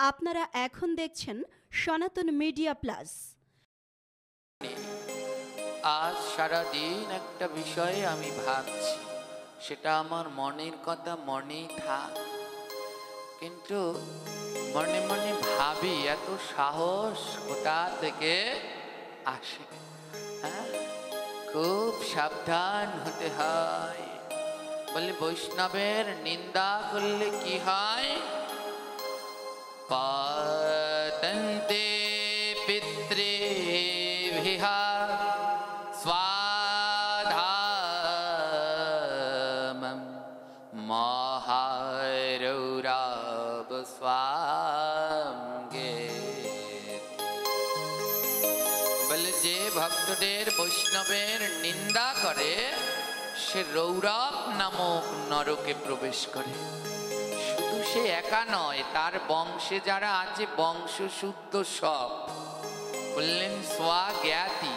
আপনারা এখন দেখছেন সনাতন মিডিয়া প্লাস। আজ সারা দিন একটা বিষয়ে আমি ভাবছি, সেটা আমার মনের কথা মনেই থাক, কিন্তু মনে মনে ভাবি এত সাহস কোথা থেকে আসে। হ্যাঁ, খুব সাবধান হতে হয়। বলে বৈষ্ণবের নিন্দা করলে কি হয়? পাতন্তে পিতৃভিঃ স্বাধামম মহারৌরব স্বাঙ্গে। বলে যে ভক্তদের বৈষ্ণবের নিন্দা করে সে রৌরব নামক নরকে প্রবেশ করে। শুধু সে একা নয়, তার বংশে যারা আছে বংশ শুদ্ধ সব। বললেন স্বজ্ঞাতি,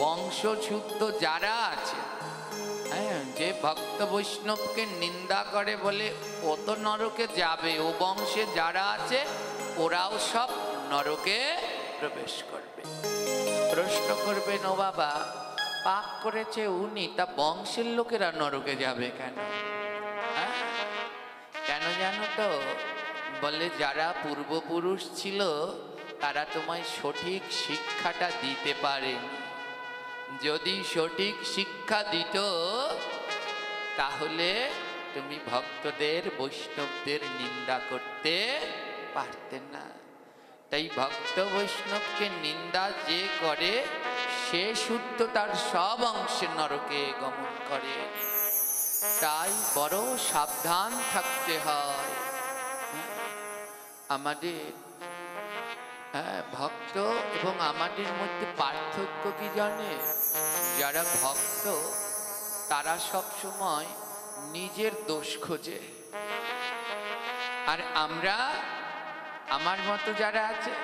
বংশ শুদ্ধ যারা আছে, হ্যাঁ, যে ভক্ত বৈষ্ণবকে নিন্দা করে বলে ও তো নরকে যাবে, ও বংশে যারা আছে ওরাও সব নরকে প্রবেশ করবে। প্রশ্ন করবেন, ও বাবা, পাপ করেছে উনি, তা বংশের লোকেরা নরকে যাবে কেন? কেন জানো তো? বলে যারা পূর্বপুরুষ ছিল তারা তোমায় সঠিক শিক্ষাটা দিতে পারেনি। যদি সঠিক শিক্ষা দিত তাহলে তুমি ভক্তদের বৈষ্ণবদের নিন্দা করতে পারতে না। তাই ভক্ত বৈষ্ণবকে নিন্দা যে করে সে শুদ্ধ তার সব অংশে নরকে গমন করে। তাই বড় সাবধান থাকতে হয়। আমাদের ভক্ত এবং আমাদের মধ্যে পার্থক্য কি জানে? যারা ভক্ত তারা সব সময় নিজের দোষ খোঁজে, আর আমরা, আমার মতো যারা আছে,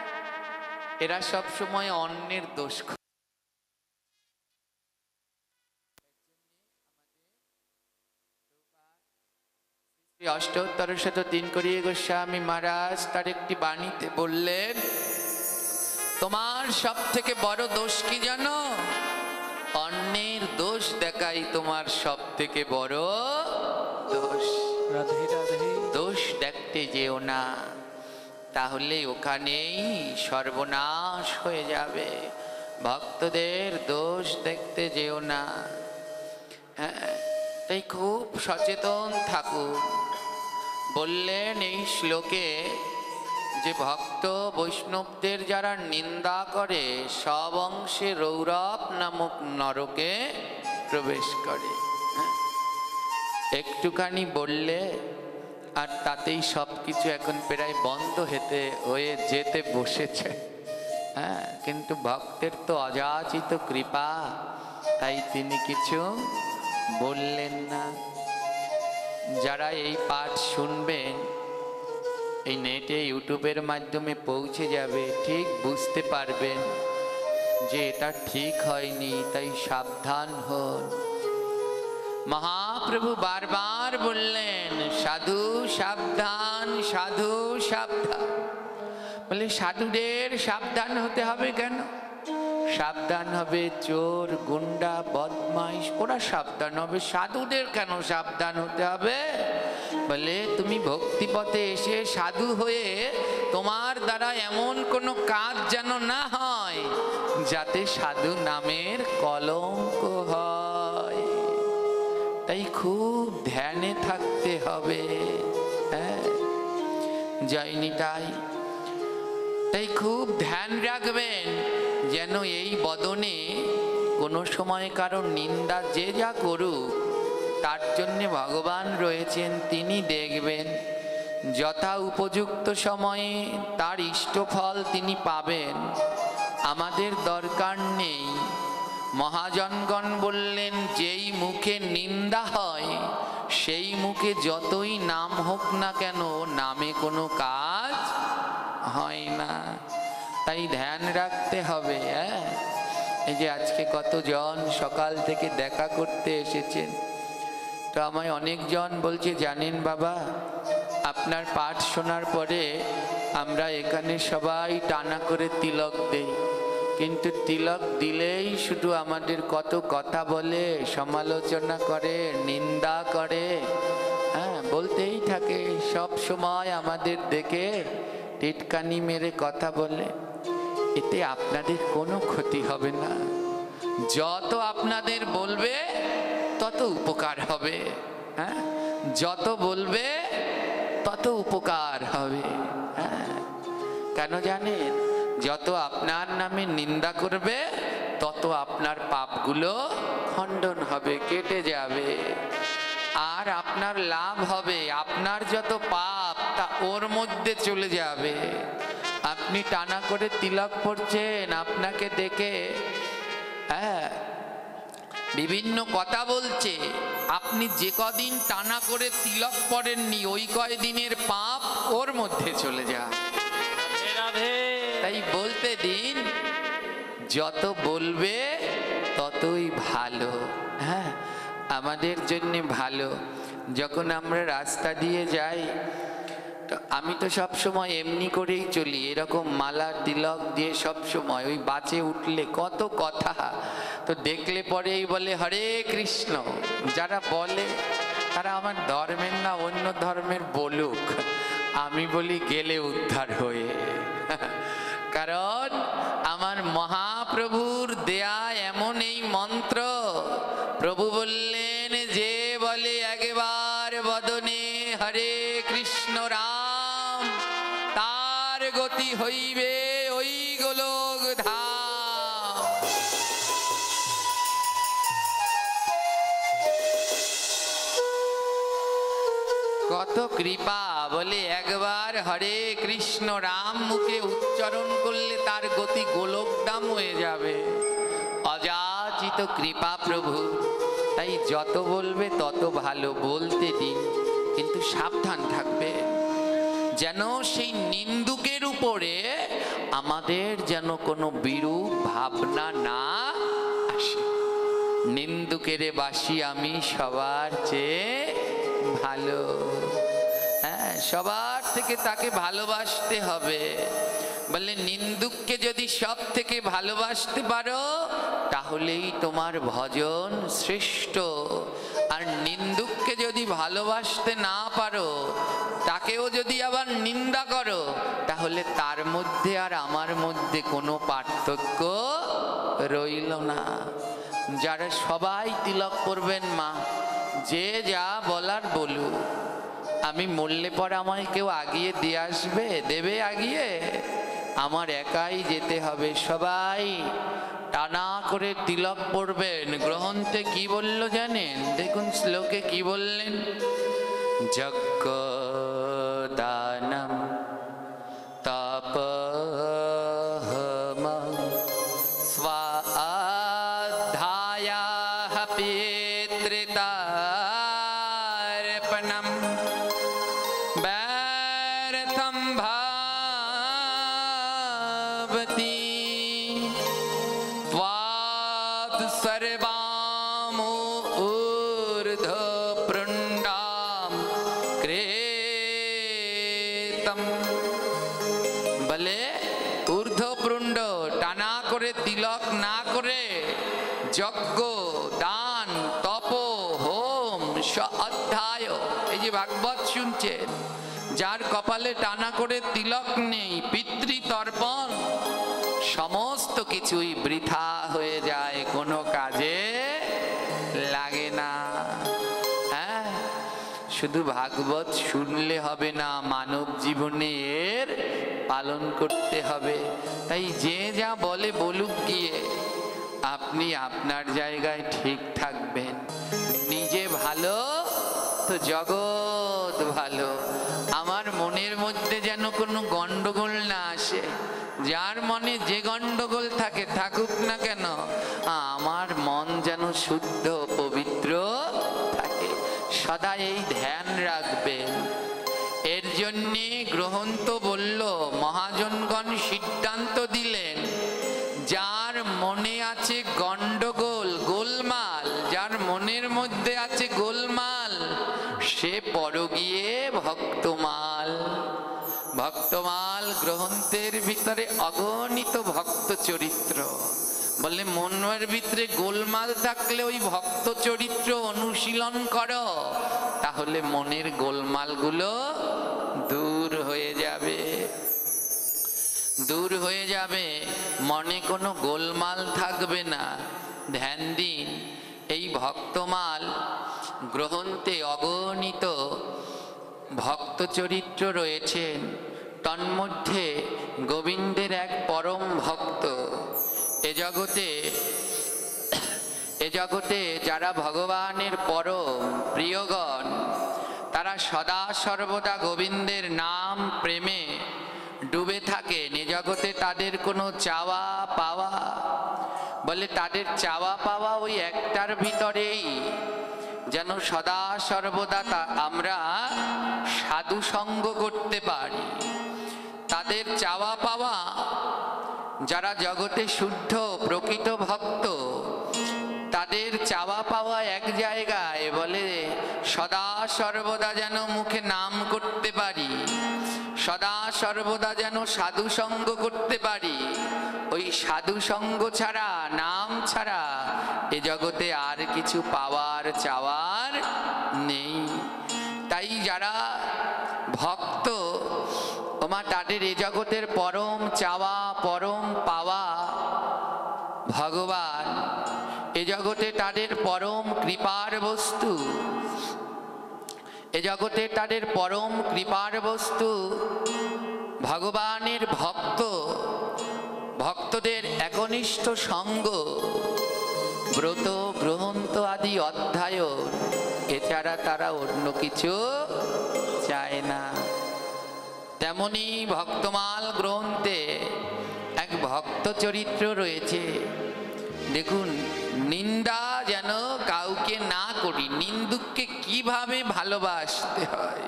এরা সব সময় অন্যের দোষ খোঁজে। অষ্টোত্তর শত 3 করিয়ে গোস্বামী মহারাজ তার একটি বাণীতে বললেন, তোমার সব থেকে বড় দোষ কি জানো? অন্যের দোষ দেখাই তোমার সব থেকে বড় দোষ। দোষ দেখতে যেও না, তাহলে ওখানেই সর্বনাশ হয়ে যাবে। ভক্তদের দোষ দেখতে যেও না। হ্যাঁ, তাই খুব সচেতন থাকুন। বললেন এই শ্লোকে যে ভক্ত বৈষ্ণবদের যারা নিন্দা করে সব অংশে রৌরব নামক নরকে প্রবেশ করে। একটুখানি বললে আর তাতেই সব কিছু এখন প্রায় বন্ধ হয়ে যেতে বসেছে। হ্যাঁ, কিন্তু ভক্তের তো অযাচিত কৃপা, তাই তিনি কিছু বললেন না। যারা এই পাঠ শুনবেন, এই নেটে ইউটিউবের মাধ্যমে পৌঁছে যাবে, ঠিক বুঝতে পারবেন যে এটা ঠিক হয়নি, তাই সাবধান হন। মহাপ্রভু বারবার বললেন সাধু সাবধান, সাধু সাবধান। বলে সাধুদের সাবধান হতে হবে কেন? সাবধান হবে চোর, গুন্ডা, বদমাইশ, ওরা সাবধান হবে, সাধুদের কেন সাবধান হতে হবে? বলে তুমি ভক্তিপথে এসে সাধু হয়ে তোমার দ্বারা এমন কোনো কাজ যেন না হয় যাতে সাধু নামের কলঙ্ক হয়। তাই খুব ধ্যানে থাকতে হবে। হ্যাঁ, যাইনি তাই খুব ধ্যান রাখবেন যেন এই বদনে কোনো সময় কারো নিন্দা যে যা করুক তার জন্যে ভগবান রয়েছেন, তিনি দেখবেন। যথা উপযুক্ত সময়ে তার ইষ্টফল তিনি পাবেন। আমাদের দরকার নেই। মহাজনগণ বললেন যেই মুখে নিন্দা হয় সেই মুখে যতই নাম হোক না কেন, নামে কোনো কাজ হয় না। তাই ধ্যান রাখতে হবে। হ্যাঁ, এই যে আজকে কতজন সকাল থেকে দেখা করতে এসেছেন, তো আমায় অনেকজন বলছে জানেন বাবা, আপনার পাঠ শোনার পরে আমরা এখানে সবাই টানা করে তিলক দেই, কিন্তু তিলক দিলেই শুধু আমাদের কত কথা বলে, সমালোচনা করে, নিন্দা করে, হ্যাঁ বলতেই থাকে সব সময় আমাদের দেখে টিটকানি মেরে কথা বলে। এতে আপনাদের কোনো ক্ষতি হবে না, যত আপনাদের বলবে তত উপকার হবে। হ্যাঁ, যত বলবে তত উপকার হবে। হ্যাঁ, কেন জানেন? যত আপনার নামে নিন্দা করবে তত আপনার পাপগুলো খণ্ডন হবে, কেটে যাবে, আর আপনার লাভ হবে। আপনার যত পাপ তা ওর মধ্যে চলে যাবে। আপনি টানা করে তিলক পড়ছেন, আপনাকে দেখে হ্যাঁ বিভিন্ন কথা বলছে, আপনি যে কদিন টানা করে তিলক পড়েননি ওই কয়দিনের পাপ ওর মধ্যে চলে যায়। তাই বলতে দিন, যত বলবে ততই ভালো। হ্যাঁ, আমাদের জন্য ভালো। যখন আমরা রাস্তা দিয়ে যাই, আমি তো সব সময় এমনি করেই চলি, এরকম মালা তিলক দিয়ে সব সময়। ওই বাসে উঠলে কত কথা, তো দেখলে পরেই বলে হরে কৃষ্ণ। যারা বলে তারা আমার ধর্মের না অন্য ধর্মের বলুক, আমি বলি গেলে উদ্ধার হয়ে। কারণ আমার মহাপ্রভুর দেয়া এমন এই মন্ত্র, প্রভু বললেন যে বলে একবার বদনে হরে কৃষ্ণ রাম, তার গতি হইবে ওই গোলক ধাম। কত কৃপা! বলে একবার হরে কৃষ্ণ রাম মুখে উচ্চারণ করলে তার গতি গোলক ধাম হয়ে যাবে। অযাচিত কৃপা প্রভু। তাই যত বলবে তত ভালো, বলতে দিন, কিন্তু সাবধান থাকবে যেন সেই নিন্দুকের উপরে আমাদের যেন কোনো বিরূপ ভাবনা না আসে। নিন্দুকেরে বাসি আমি সবার চেয়ে ভালো। হ্যাঁ, সবার থেকে তাকে ভালোবাসতে হবে। বলে নিন্দুককে যদি সব থেকে ভালোবাসতে পারো তাহলেই তোমার ভজন শ্রেষ্ঠ। আর নিন্দুককে যদি ভালোবাসতে না পারো, তাকেও যদি আবার নিন্দা করো, তাহলে তার মধ্যে আর আমার মধ্যে কোনো পার্থক্য রইল না। যারা সবাই তিলক করবেন মা, যে যা বলার বলুক, আমি মরলে পর আমায় কেউ আগিয়ে দিয়ে আসবে? দেবে আগিয়ে? আমার একাই যেতে হবে। সবাই টানা করে তিলক পড়বেন। গ্রন্থে কি বলল জানেন? দেখুন শ্লোকে কি বললেন, যজ্ঞ দানম তপঃ স্বাধ্যায়াঃ পিতৃতার্পণম ব্যর্থম ভাবতি ত্বাৎ সর্বামূর্ধ্বপুণ্ডাম ক্রেতম। বলে ঊর্ধ্বপুণ্ড টানা করে তিলক না করে যজ্ঞ দান তপ হোম অধ্যায়, এই যে ভাগবত শুনছেন, যার কপালে টানা করে তিলক নেই, পিতৃতর্পণ, সমস্ত কিছুই বৃথা হয়ে যায়, কোনো কাজে লাগে না। হ্যাঁ, শুধু ভাগবত শুনলে হবে না, মানব জীবনে এর পালন করতে হবে। তাই যে যা বলে বলুক গিয়ে, আপনি আপনার জায়গায় ঠিক থাকবেন। নিজে ভালো তো জগৎ ভালো। আমার মনের মধ্যে যেন কোনো গন্ডগোল না আসে। যার মনে যে গন্ডগোল থাকে থাকুক না কেন, আমার মন যেন শুদ্ধ পবিত্র থাকে, সদা এই ধ্যান রাখবেন। এর জন্যে গ্রন্থ বলল, মহাজনগণ সিদ্ধান্ত দিলেন, যার মনে আছে গন্ডগোল গোলমাল, যার মনের মধ্যে আছে গোলমাল, সে পর গিয়ে ভক্তমাল। ভক্তমাল গ্রন্থের ভিতরে অগণিত ভক্ত চরিত্র। বললে মনের ভিতরে গোলমাল থাকলে ওই ভক্ত চরিত্র অনুশীলন করো, তাহলে মনের গোলমালগুলো দূর হয়ে যাবে, দূর হয়ে যাবে, মনে কোনো গোলমাল থাকবে না। ধ্যান দিন, এই ভক্তমাল গ্রন্থে অগণিত ভক্ত চরিত্র রয়েছেন। তন্মধ্যে গোবিন্দের এক পরম ভক্ত। এ জগতে যারা ভগবানের পরম প্রিয়গণ, তারা সদা সর্বদা গোবিন্দের নাম প্রেমে ডুবে থাকেন। এ জগতে তাদের কোনো চাওয়া পাওয়া, বলে তাদের চাওয়া পাওয়া ওই একটার ভিতরেই, যেন সদা সর্বদা আমরা সাধু সঙ্গ করতে পারি। তাদের চাওয়া পাওয়া, যারা জগতে শুদ্ধ প্রকৃত ভক্ত, তাদের চাওয়া পাওয়া এক জায়গায়, বলে সদা সর্বদা যেন মুখে নাম করতে পারি, সদা সর্বদা যেন সাধু সঙ্গ করতে পারি। ওই সাধু সঙ্গ ছাড়া, নাম ছাড়া এ জগতে আর কিছু পাওয়ার চাওয়ার নেই। তাই যারা ভক্ত ওমা, তাদের এ জগতের পরম চাওয়া পরম পাওয়া ভগবান। এ জগতে তাদের পরম কৃপার বস্তু, এ জগতে তাদের পরম কৃপার বস্তু ভগবানের ভক্ত। ভক্তদের একনিষ্ঠ সঙ্গ, ব্রত গ্রন্থ আদি অধ্যায়ন, এছাড়া তারা অন্য কিছু চায় না। তেমনি ভক্তমাল গ্রন্থে এক ভক্ত চরিত্র রয়েছে। দেখুন, নিন্দা যেন কাউকে না করি, নিন্দুককে কিভাবে ভালোবাসতে হয়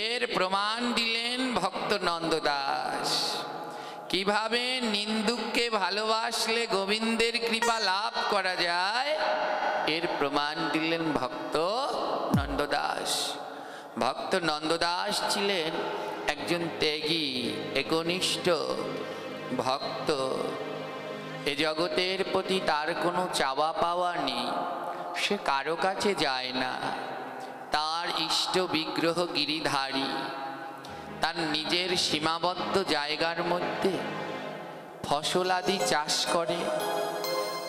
এর প্রমাণ দিলেন ভক্ত নন্দদাস। কিভাবে নিন্দুককে ভালোবাসলে গোবিন্দের কৃপা লাভ করা যায় এর প্রমাণ দিলেন ভক্ত নন্দদাস। ভক্ত নন্দদাস ছিলেন একজন ত্যাগী একনিষ্ঠ ভক্ত। এ জগতের প্রতি তার কোনো চাওয়া পাওয়া নেই, সে কারো কাছে যায় না। তার ইষ্ট বিগ্রহ গিরিধারী, তার নিজের সীমাবদ্ধ জায়গার মধ্যে ফসল আদি চাষ করে,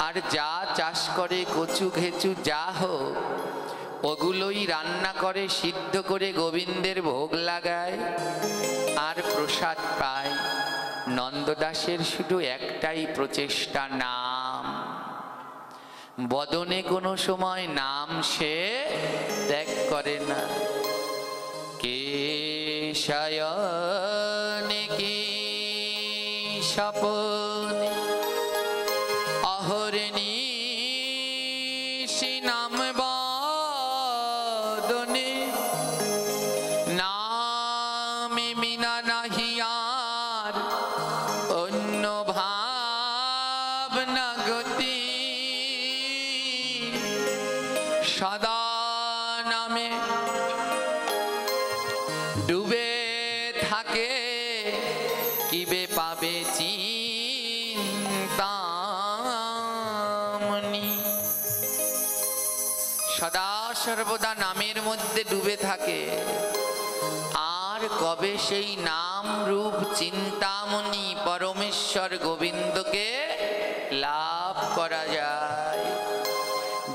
আর যা চাষ করে কচু ঘেঁচু যা হোক ওগুলোই রান্না করে, সিদ্ধ করে গোবিন্দের ভোগ লাগায় আর প্রসাদ পায়। নন্দদাসের শুধু একটাই প্রচেষ্টা, নাম। বদনে কোনো সময় নাম সে ত্যাগ করে না। কেশায়নে কেশাপনে অহর্নিশি নাম বদনে, নামে বিনা নাহি আর অন্য ভাবনা গতি। সদা নামে ডুবে থাকে, কিবে পাবে চিন্তামণি। সদা সর্বদা নামের মধ্যে ডুবে থাকে, আর কবে সেই নাম রূপ চিন্তামণি পরমেশ্বর গোবিন্দকে লাভ করা যায়।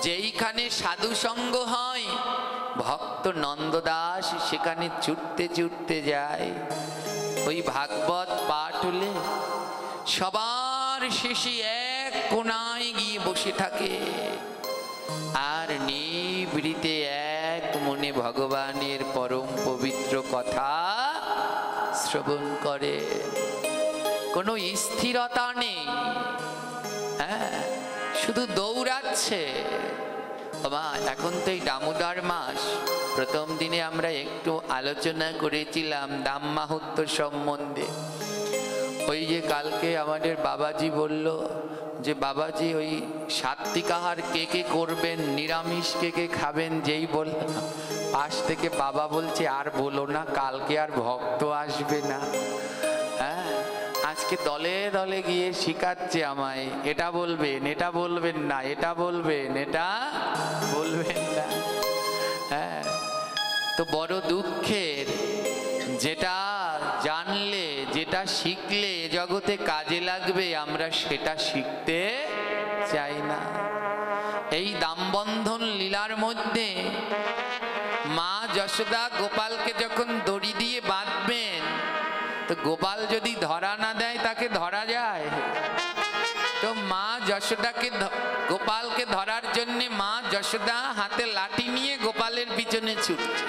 যেইখানে সাধু সঙ্গ হয় ভক্ত নন্দদাস সেখানে ছুটতে ছুটতে যায়। ওই ভাগবত পাঠ হলে সবার শেষে এক কোণায় গিয়ে বসে থাকে, আর নিভৃতে এক মনে ভগবানের পরম পবিত্র কথা শ্রবণ করে। কোনো স্থিরতা নেই, হ্যাঁ, শুধু দৌড়াচ্ছে। বাবা, এখন তো এই দামোদর মাস, প্রথম দিনে আমরা একটু আলোচনা করেছিলাম দাম মাহাত্ম্য সম্বন্ধে। ওই যে কালকে আমাদের বাবাজি বলল যে বাবাজি ওই সাত্বিক আহার কে কে করবেন, নিরামিষ কে কে খাবেন, যেই বল পাশ থেকে বাবা বলছে আর বলো না, কালকে আর ভক্ত আসবে না। হ্যাঁ, আজকে দলে দলে গিয়ে শিখাচ্ছে আমায়, এটা বলবেন, এটা বলবেন না, এটা বলবেন, এটা বলবেন না। হ্যাঁ, তো বড় দুঃখের, যেটা জানলে, যেটা শিখলে জগতে কাজে লাগবে, আমরা সেটা শিখতে চাই না। এই দামবন্ধন লীলার মধ্যে মা যশোদা গোপালকে যখন দড়ি দিয়ে বাঁধবেন, তো গোপাল যদি ধরা না দেয় তাকে ধরা যায়? তো মা যশোদাকে, গোপালকে ধরার জন্য মা যশোদা হাতে লাঠি নিয়ে গোপালের পিছনে ছুটছে।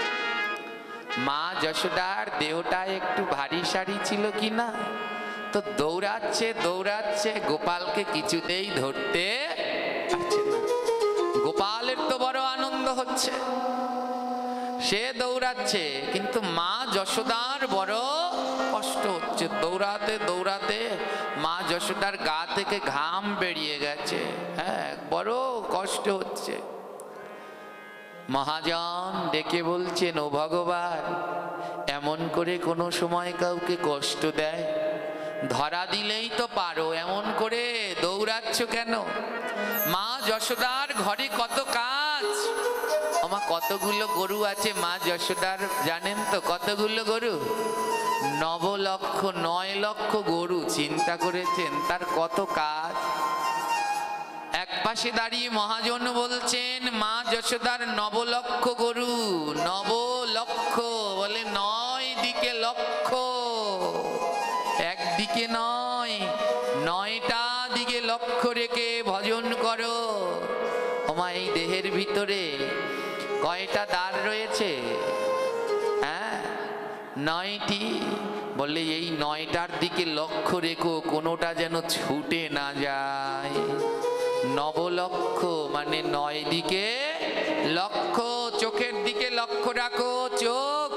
মা যশোদার দেহটা একটু ভারী সারি ছিল কি না, তো দৌড়াচ্ছে দৌড়াচ্ছে, গোপালকে কিছুতেই ধরতে পারছে না। গোপালের তো বড় আনন্দ হচ্ছে, সে দৌড়াচ্ছে, কিন্তু মা যশোদার বড় কষ্ট হচ্ছে। দৌড়াতে দৌড়াতে মা যশোদার গা থেকে ঘাম বেরিয়ে গেছে। হ্যাঁ, বড় কষ্ট হচ্ছে। মহাজন ডেকে বলছেন, ও ভগবান, এমন করে কোনো সময় কাউকে কষ্ট দেয়? ধরা দিলেই তো পারো, এমন করে দৌড়াচ্ছ কেন? মা যশোদার ঘরে কত কাজ। আমার কতগুলো গরু আছে মা যশোদার, জানেন তো কতগুলো গরু? 9 লক্ষ গরু। চিন্তা করেছেন তার কত কাজ। এক পাশে দাঁড়িয়ে মহাজন বলছেন, মা যশোদার 9 লক্ষ গরু। 9 লক্ষ বলে 9 দিকে লক্ষ, একদিকে নয়, 9টা দিকে লক্ষ্য রেখে ভজন করো। ওমা, এই দেহের ভিতরে কয়টা দ্বার রয়েছে? হ্যাঁ, 9টি। বলে এই 9টার দিকে লক্ষ্য রেখো, কোনোটা যেন ছুটে না যায়। 9 লক্ষ মানে 9 দিকে লক্ষ্য। চোখের দিকে লক্ষ্য রাখো, চোখ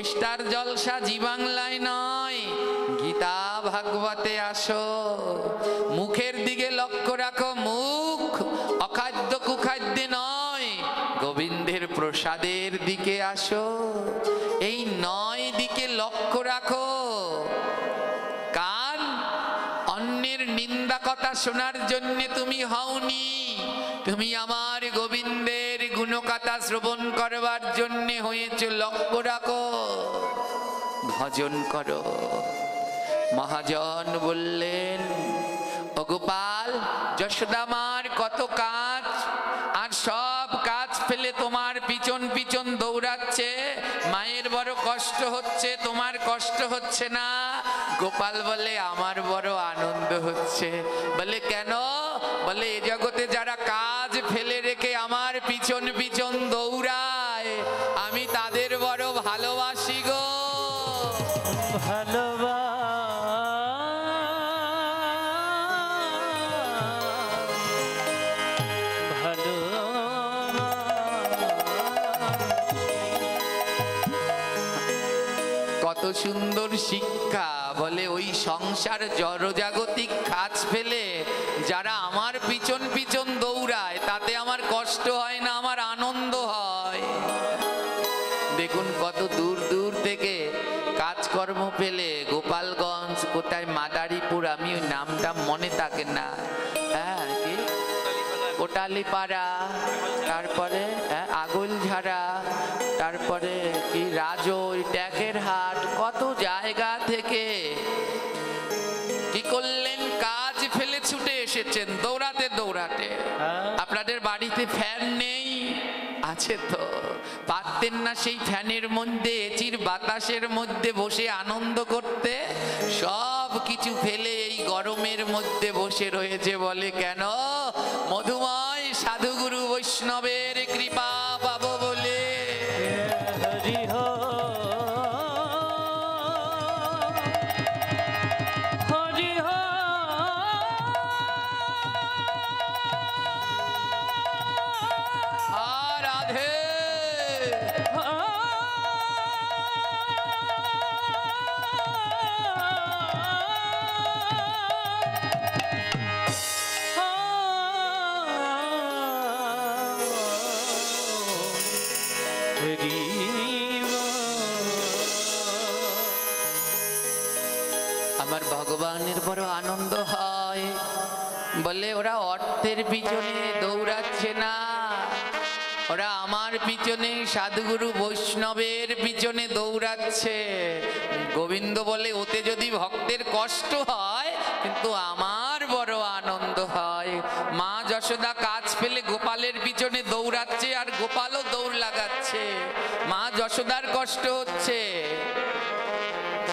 স্টার জলসা জি বাংলায় নয়, গীতা ভাগবতে আসো। মুখের দিকে লক্ষ্য রাখো, মুখ অখাদ্য কুখাদ্যে নয়, গোবিন্দের প্রসাদের দিকে আসো। এই 9 দিকে লক্ষ্য রাখো। কান অন্যের নিন্দা কথা শোনার জন্য তুমি হওনি, তুমি আমার গোবিন্দের গুণকথা শ্রবণ করবার জন্য হয়েছ। লক্ষ্য রাখো, ভজন করো। মহাজন বললেন, ও গোপাল, যশোদামার কত কাজ, আর সব কাজ ফেলে তোমার পিছন পিছন দৌড়াচ্ছে। মায়ের বড় কষ্ট হচ্ছে, তোমার কষ্ট হচ্ছে না? গোপাল বলে, আমার বড় আনন্দ হচ্ছে। বলে কেন? বলে এ জগতে যারা কাজ ফেলে রেখে আমার পিছন পিছন দৌড়ায়, আমি তাদের বড় ভালোবাসি গো। কত সুন্দর শিক্ষা। বলে ওই সংসার জড়জাগতিক কাজ ফেলে যারা আমার পিছন পিছন দৌড়ায়, তাতে আমার কষ্ট হয় না, আমার আনন্দ হয়। দেখুন কত দূর দূর থেকে কাজকর্ম পেলে, গোপালগঞ্জ কোথায়, মাদারীপুর, আমি ওই নামটা মনে থাকে না। হ্যাঁ, কি কোটালীপাড়া, তারপরে আগলঝাড়া, তারপরে কি রাজোই, ট্যাকের হাট, কত জায়গা থেকে কি করলেন, কাজ ফেলে ছুটে এসেছেন দৌড়াতে দৌড়াতে। আপনাদের বাড়িতে ফ্যান নেই? আছে তো। পারতেন না সেই ফ্যানের মধ্যে, এচির বাতাসের মধ্যে বসে আনন্দ করতে? সব কিছু ফেলে এই গরমের মধ্যে বসে রয়েছে। বলে কেন? মধুময় সাধুগুরু বৈষ্ণবের কৃপা পাবো বলে। আমার ভগবানের বড় আনন্দ হয়। বলে ওরা অর্থের পিছনে দৌড়াচ্ছে না, ওরা আমার পিছনে সাধুগুরু বৈষ্ণবের পিছনে দৌড়াচ্ছে। গোবিন্দ বলে ওতে যদি ভক্তের কষ্ট হয়, কিন্তু আমার বড় আনন্দ হয়। মা যশোদা কাজ পেলে গোপালের পিছনে দৌড়াচ্ছে, আর গোপালও দৌড় লাগাচ্ছে। মা যশোদার কষ্ট হচ্ছে,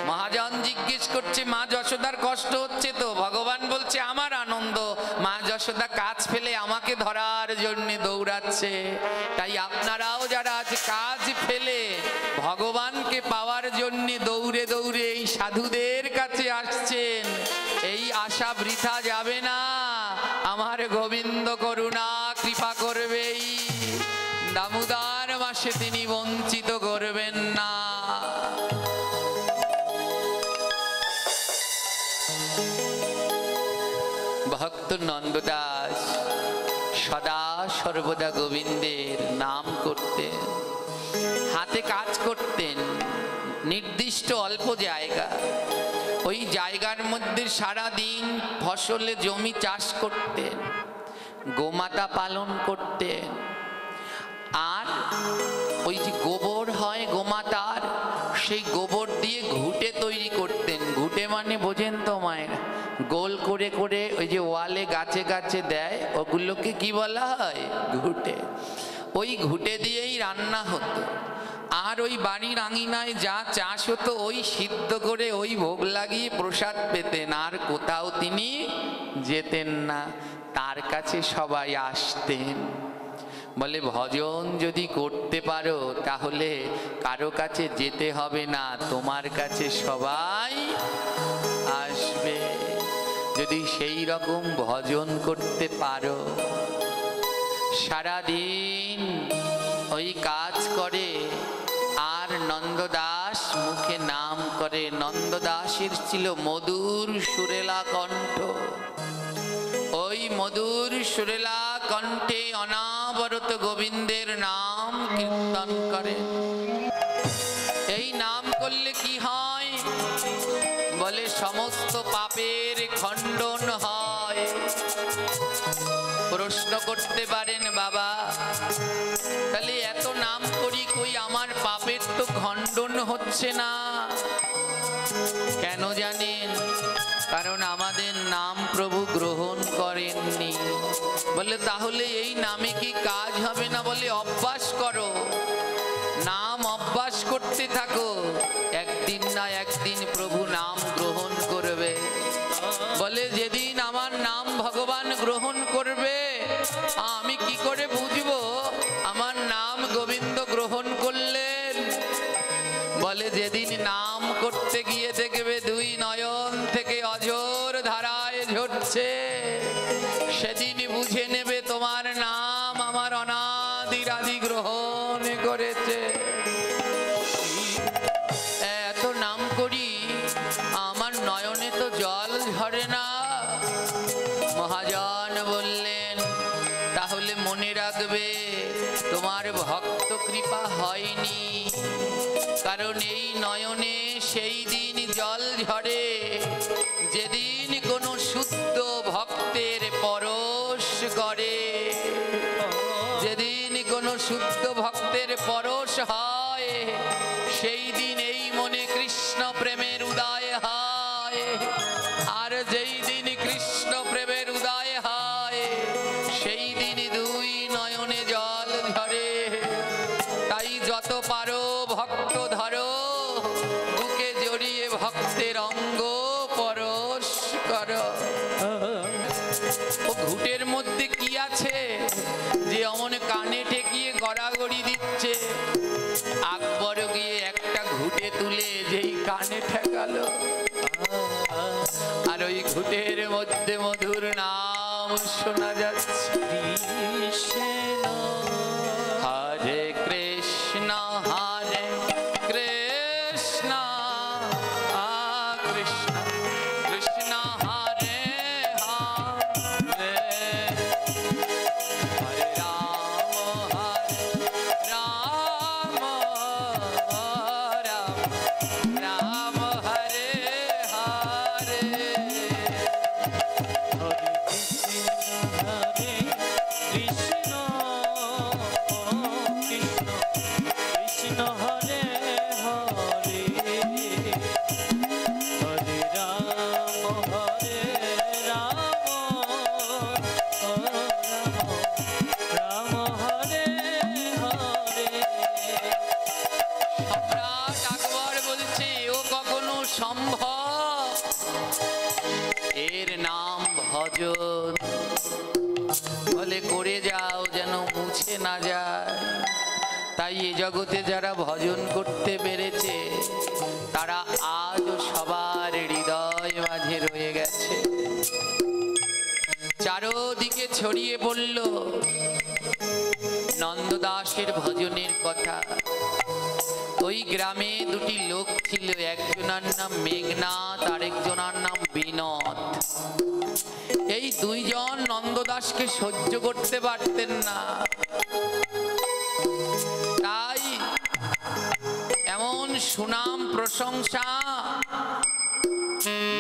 মহাজন জিজ্ঞেস করছে মা যশোদার কষ্ট হচ্ছে তো? ভগবান বলছে আমার আনন্দ, মা যশোদা কাজ ফেলে আমাকে ধরার জন্য দৌড়াচ্ছে। তাই আপনারাও যারা আজ কাজ ফেলে ভগবানকে পাওয়ার জন্য দৌড়ে দৌড়ে এই সাধুদের কাছে আসছেন, এই আশা বৃথা যাবে না। আমার গোবিন্দ করুণা কৃপা করবেই, দামোদর মাসে তিনি বঞ্চিত করবেন না। ভক্ত নন্দদাস সদা সর্বদা গোবিন্দের নাম করতেন, হাতে কাজ করতেন। নির্দিষ্ট অল্প জায়গা, ওই জায়গার মধ্যে সারা দিন ফসলে জমি চাষ করতেন, গোমাতা পালন করতেন। আর ওই যে গোবর হয় গোমাতার, সেই গোবর দিয়ে ঘুঁটে তৈরি করতেন। ঘুঁটে মানে বোঝেন তো মায়ের, গোল করে করে ওই যে ওয়ালে গাছে গাছে দেয়, ওগুলোকে কি বলা হয়? ঘুঁটে। ওই ঘুঁটে দিয়েই রান্না হতো। আর ওই বাড়ির আঙিনায় যা চাষ হতো ওই সিদ্ধ করে ওই ভোগ লাগিয়ে প্রসাদ পেতেন। আর কোথাও তিনি যেতেন না, তার কাছে সবাই আসতেন। বলে ভজন যদি করতে পারো তাহলে কারো কাছে যেতে হবে না, তোমার কাছে সবাই আসবে। যদি সেই রকম ভজন করতে পারো, সারাদিন ওই কাজ করে আর নন্দদাস মুখে নাম করে। নন্দদাসের ছিল মধুর সুরেলা কণ্ঠ, ওই মধুর সুরেলা কণ্ঠে অনাবরত গোবিন্দের নাম কীর্তন করে। এই নাম করলে কি হয়? বলে সমস্ত পাপের খণ্ডন হয়। প্রশ্ন করতে পারেন বাবা, তাহলে এত নাম করি কই আমার পাপের তো খণ্ডন হচ্ছে না? কেন জানেন? কারণ আমাদের নাম প্রভু গ্রহণ করেননি। বলে তাহলে এই নামে কি কাজ হবে না? বলে অভ্যাস করো, নাম অভ্যাস করতে থাকো, একদিন না একদিন প্রভু নাম গ্রহণ করবে। বলে যেদিন আমার নাম ভগবান গ্রহণ করবে, আমি কি করে বুঝবো আমার নাম গোবিন্দ গ্রহণ করলেন? বলে যেদিন নাম করতে গিয়ে দেখবে দুই নয়ন থেকে অঝোর ধারায় ঝরছে, সেদিন বুঝে নেবে তোমার নাম আমার অনাদির আদি গ্রহণ করেছে। এত নাম করি আমার নয়নে তো জল ঝরে না। মহাজন বললেন তাহলে মনে রাখবে তোমার ভক্ত কৃপা হয়নি, কারণ এই নয়নে সেই দিন জল ঝরে যেদিন কোনো শুদ্ধ ভক্তের পরশ করে। যেদিন কোনো শুদ্ধ ভক্তের পরশ হয় সেই দিন এই মনে কৃষ্ণ প্রেমের উদয় হয়। আর যেই দিন কৃষ্ণ প্রেমের উদয় হয় সেই দিন দুই নয়নে জল ঝরে। তাই যত পারো ভক্ত ধরো, বুকে জড়িয়ে ভক্তের অঙ্গ পরশ করো। ও ঘুটের মধ্যে কি আছে যে অমন কানে ঠেকিয়ে গড়াগড়ি দিচ্ছে? আকবর গিয়ে একটা ঘুটে তুলে যেই কানে ঠেকালো, আর ওই ঘুটের মধ্যে মধুর নাম শোনা যাচ্ছে। হরে কৃষ্ণ হরে কৃষ্ণ কৃষ্ণ কৃষ্ণ হরে হরে, হরে রাম রাম রাম হরে হরে। সম্ভব? এর নাম ভজন। বলে করে যাও যেন মুছে না যায়। তাই এ জগতে যারা ভজন করতে পেরেছে তারা আজও সবার হৃদয় মাঝে রয়ে গেছে। চারদিকে ছড়িয়ে পড়ল নন্দদাসের ভজনের কথা। ওই গ্রামে দুটি লোক ছিল, একজনের নাম মেঘনাথ, আরেকজনের নাম বিনোদ। এই দুইজন নন্দদাসকে সহ্য করতে পারতেন না। তাই এমন সুনাম প্রশংসা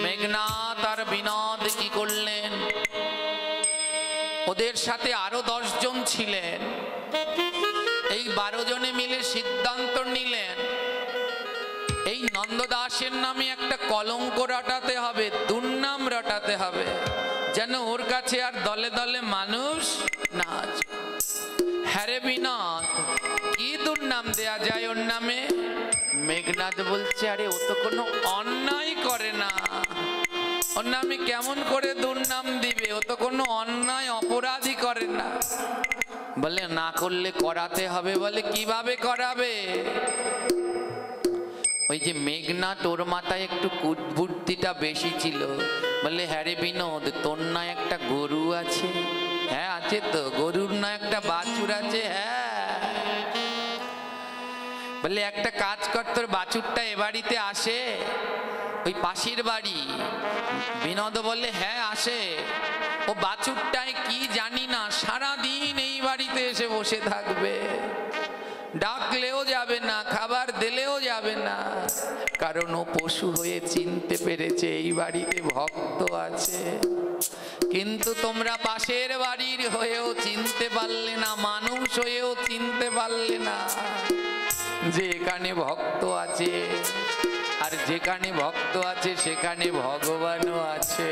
মেঘনাথ আর বিনোদ কি করলেন, ওদের সাথে আরো 10 জন ছিলেন। এই 12 জনে মিলে সিদ্ধান্ত নিলেন এই নন্দদাসের নামে একটা কলঙ্ক রটাতে হবে, দুর্নাম রটাতে হবে, যেন ওর কাছে আর দলে দলে মানুষ না আছে। হ্যাঁ রে বিনোদ, কি দুর্নাম দেয়া যায় ওর নামে? মেঘনাথ বলছে, আরে ও তো কোনো অন্যায় করে না, ওর নামে কেমন করে দুর্নাম দিবে? ও তো কোনো অন্যায় অপরাধী করে না। বলে না করলে করাতে হবে। বলে কিভাবে করাবে? ওই যে মেঘনাথ, ওর মাথায় একটু কুটবুদ্ধিটা বেশি ছিল। বলে হ্যাঁ রে বিনোদ, তোর না একটা গরু আছে? হ্যাঁ আছে তো। গরুর না একটা বাছুর আছে? হ্যাঁ। বলে একটা কাজ কর, তোর বাছুরটা এ বাড়িতে আসে, ওই পাশের বাড়ি। বিনোদ বলে হ্যাঁ আসে। ও বাছুরটায় কি জানি না, সারাদিন এই বাড়িতে এসে বসে থাকবে, ডাকলেও যাবে না, খাবার দিলেও যাবে না, কারণ ও পশু হয়ে চিনতে পেরেছে এই বাড়িতে ভক্ত আছে। কিন্তু তোমরা পাশের বাড়ির হয়েও চিনতে পারলে না, মানুষ হয়েও চিনতে পারলে না যে এখানে ভক্ত আছে। আর যেখানে ভক্ত আছে সেখানে ভগবানও আছে।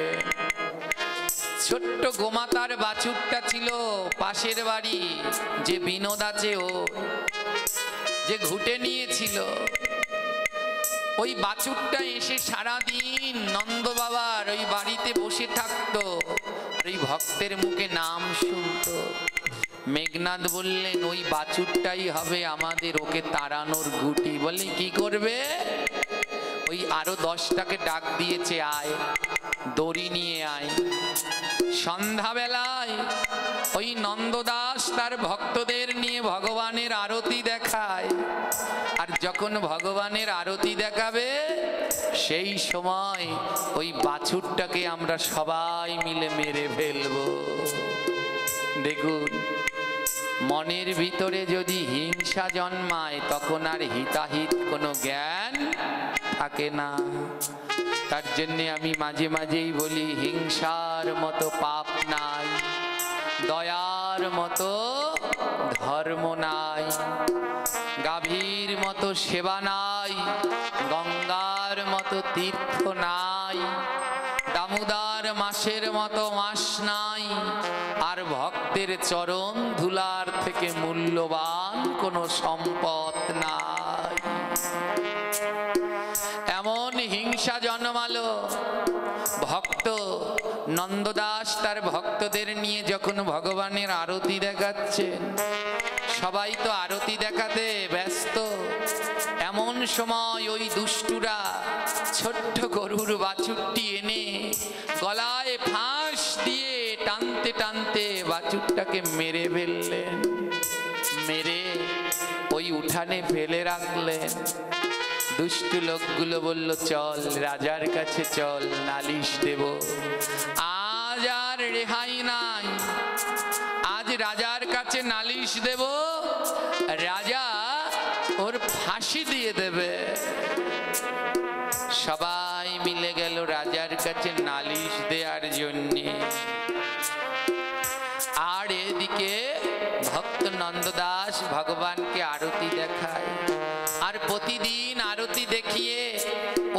ছোট্ট গোমাতার বাছুরটা ছিল পাশের বাড়ি, যে বিনোদ আছে ও যে ঘুটে নিয়েছিল, ওই বাছুরটা এসে সারাদিন নন্দ বাবার ওই বাড়িতে বসে থাকতো, আর ওই ভক্তের মুখে নাম শুনতো। মেঘনাথ বললেন ওই বাছুরটাই হবে আমাদের, ওকে তাড়ানোর গুটি। বলে কি করবে? ওই আরো 10টাকে ডাক দিয়েছে, আয় দড়ি নিয়ে আয়। সন্ধ্যাবেলায় ওই নন্দদাস তার ভক্তদের নিয়ে ভগবানের আরতি দেখায়। আর যখন ভগবানের আরতি দেখাবে সেই সময় ওই বাছুরটাকে আমরা সবাই মিলে মেরে ফেলবো। দেখুন, মনের ভিতরে যদি হিংসা জন্মায় তখন আর হিতাহিত কোনো জ্ঞান থাকে না। তার জন্যে আমি মাঝে মাঝেই বলি, হিংসার মতো পাপ নাই, দয়ার মতো ধর্ম নাই, গাভীর মতো সেবা নাই, গঙ্গার মতো তীর্থ নাই, দামোদর মাসের মতো মাস নাই, আর ভক্তের চরণ ধুলার থেকে মূল্যবান কোনো সম্পদ নাই। এমন হিংসা জন্মালো। ভক্ত নন্দদাস তার ভক্তদের নিয়ে যখন ভগবানের আরতি দেখাচ্ছেন, সবাই তো আরতি দেখাতে ব্যস্ত। এমন সময় ওই দুষ্টুরা ছোট্ট গরুর বাছুরটি এনে গলায় ফাঁস দিয়ে টানতে টানতে বাছুরটাকে মেরে ফেললেন। মেরে ওই উঠানে ফেলে রাখলেন। দুষ্টু লোকগুলো বলল, চল রাজার কাছে চল, নালিশ দেব। আজ আর রেহাই নাই, আজ রাজার কাছে নালিশ দেব, রাজা ওর ফাঁসি দিয়ে দেবে। সবাই মিলে গেল রাজার কাছে নালিশ দেওয়ার জন্যে। আর এদিকে ভক্ত নন্দদাস ভগবানকে আরতি দেখায়। আর প্রতিদিন আরতি দেখিয়ে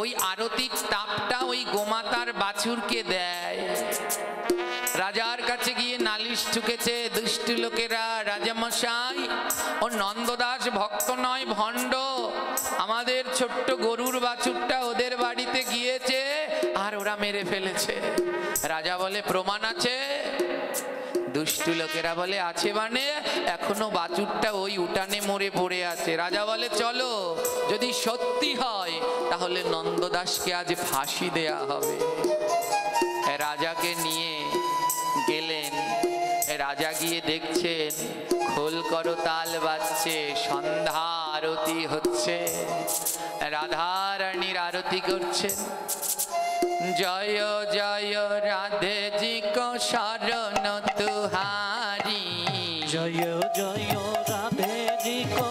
ওই আরতির তাপটা ওই গোমাতার বাছুরকে দেয়। রাজার কাছে গিয়ে নালিশ ঠুকেছে দুষ্টু লোকেরা, রাজামশাই ও নন্দদাস ভক্ত নয়, ভণ্ড। আমাদের ছোট্ট গরুর বাছুরটা ওদের বাড়িতে গিয়েছে আর ওরা মেরে ফেলেছে। রাজা বলে প্রমাণ আছে? দুষ্টু লোকেরা বলে আছে মানে? এখনো বাছুরটা ওই উঠানে মরে পড়ে আছে। রাজা বলে চলো, যদি সত্যি হয় তাহলে নন্দদাসকে আজ ফাঁসি দেয়া হবে। রাজাকে নিয়ে গেলেন। রাজা গিয়ে দেখছেন খোল করতাল বাজছে, সন্ধ্যা আরতি হচ্ছে, রাধারানীর আরতি করছেন। জয় জয় রাধে জি কো শরণ তুহারি, জয় জয় রাধে জি কো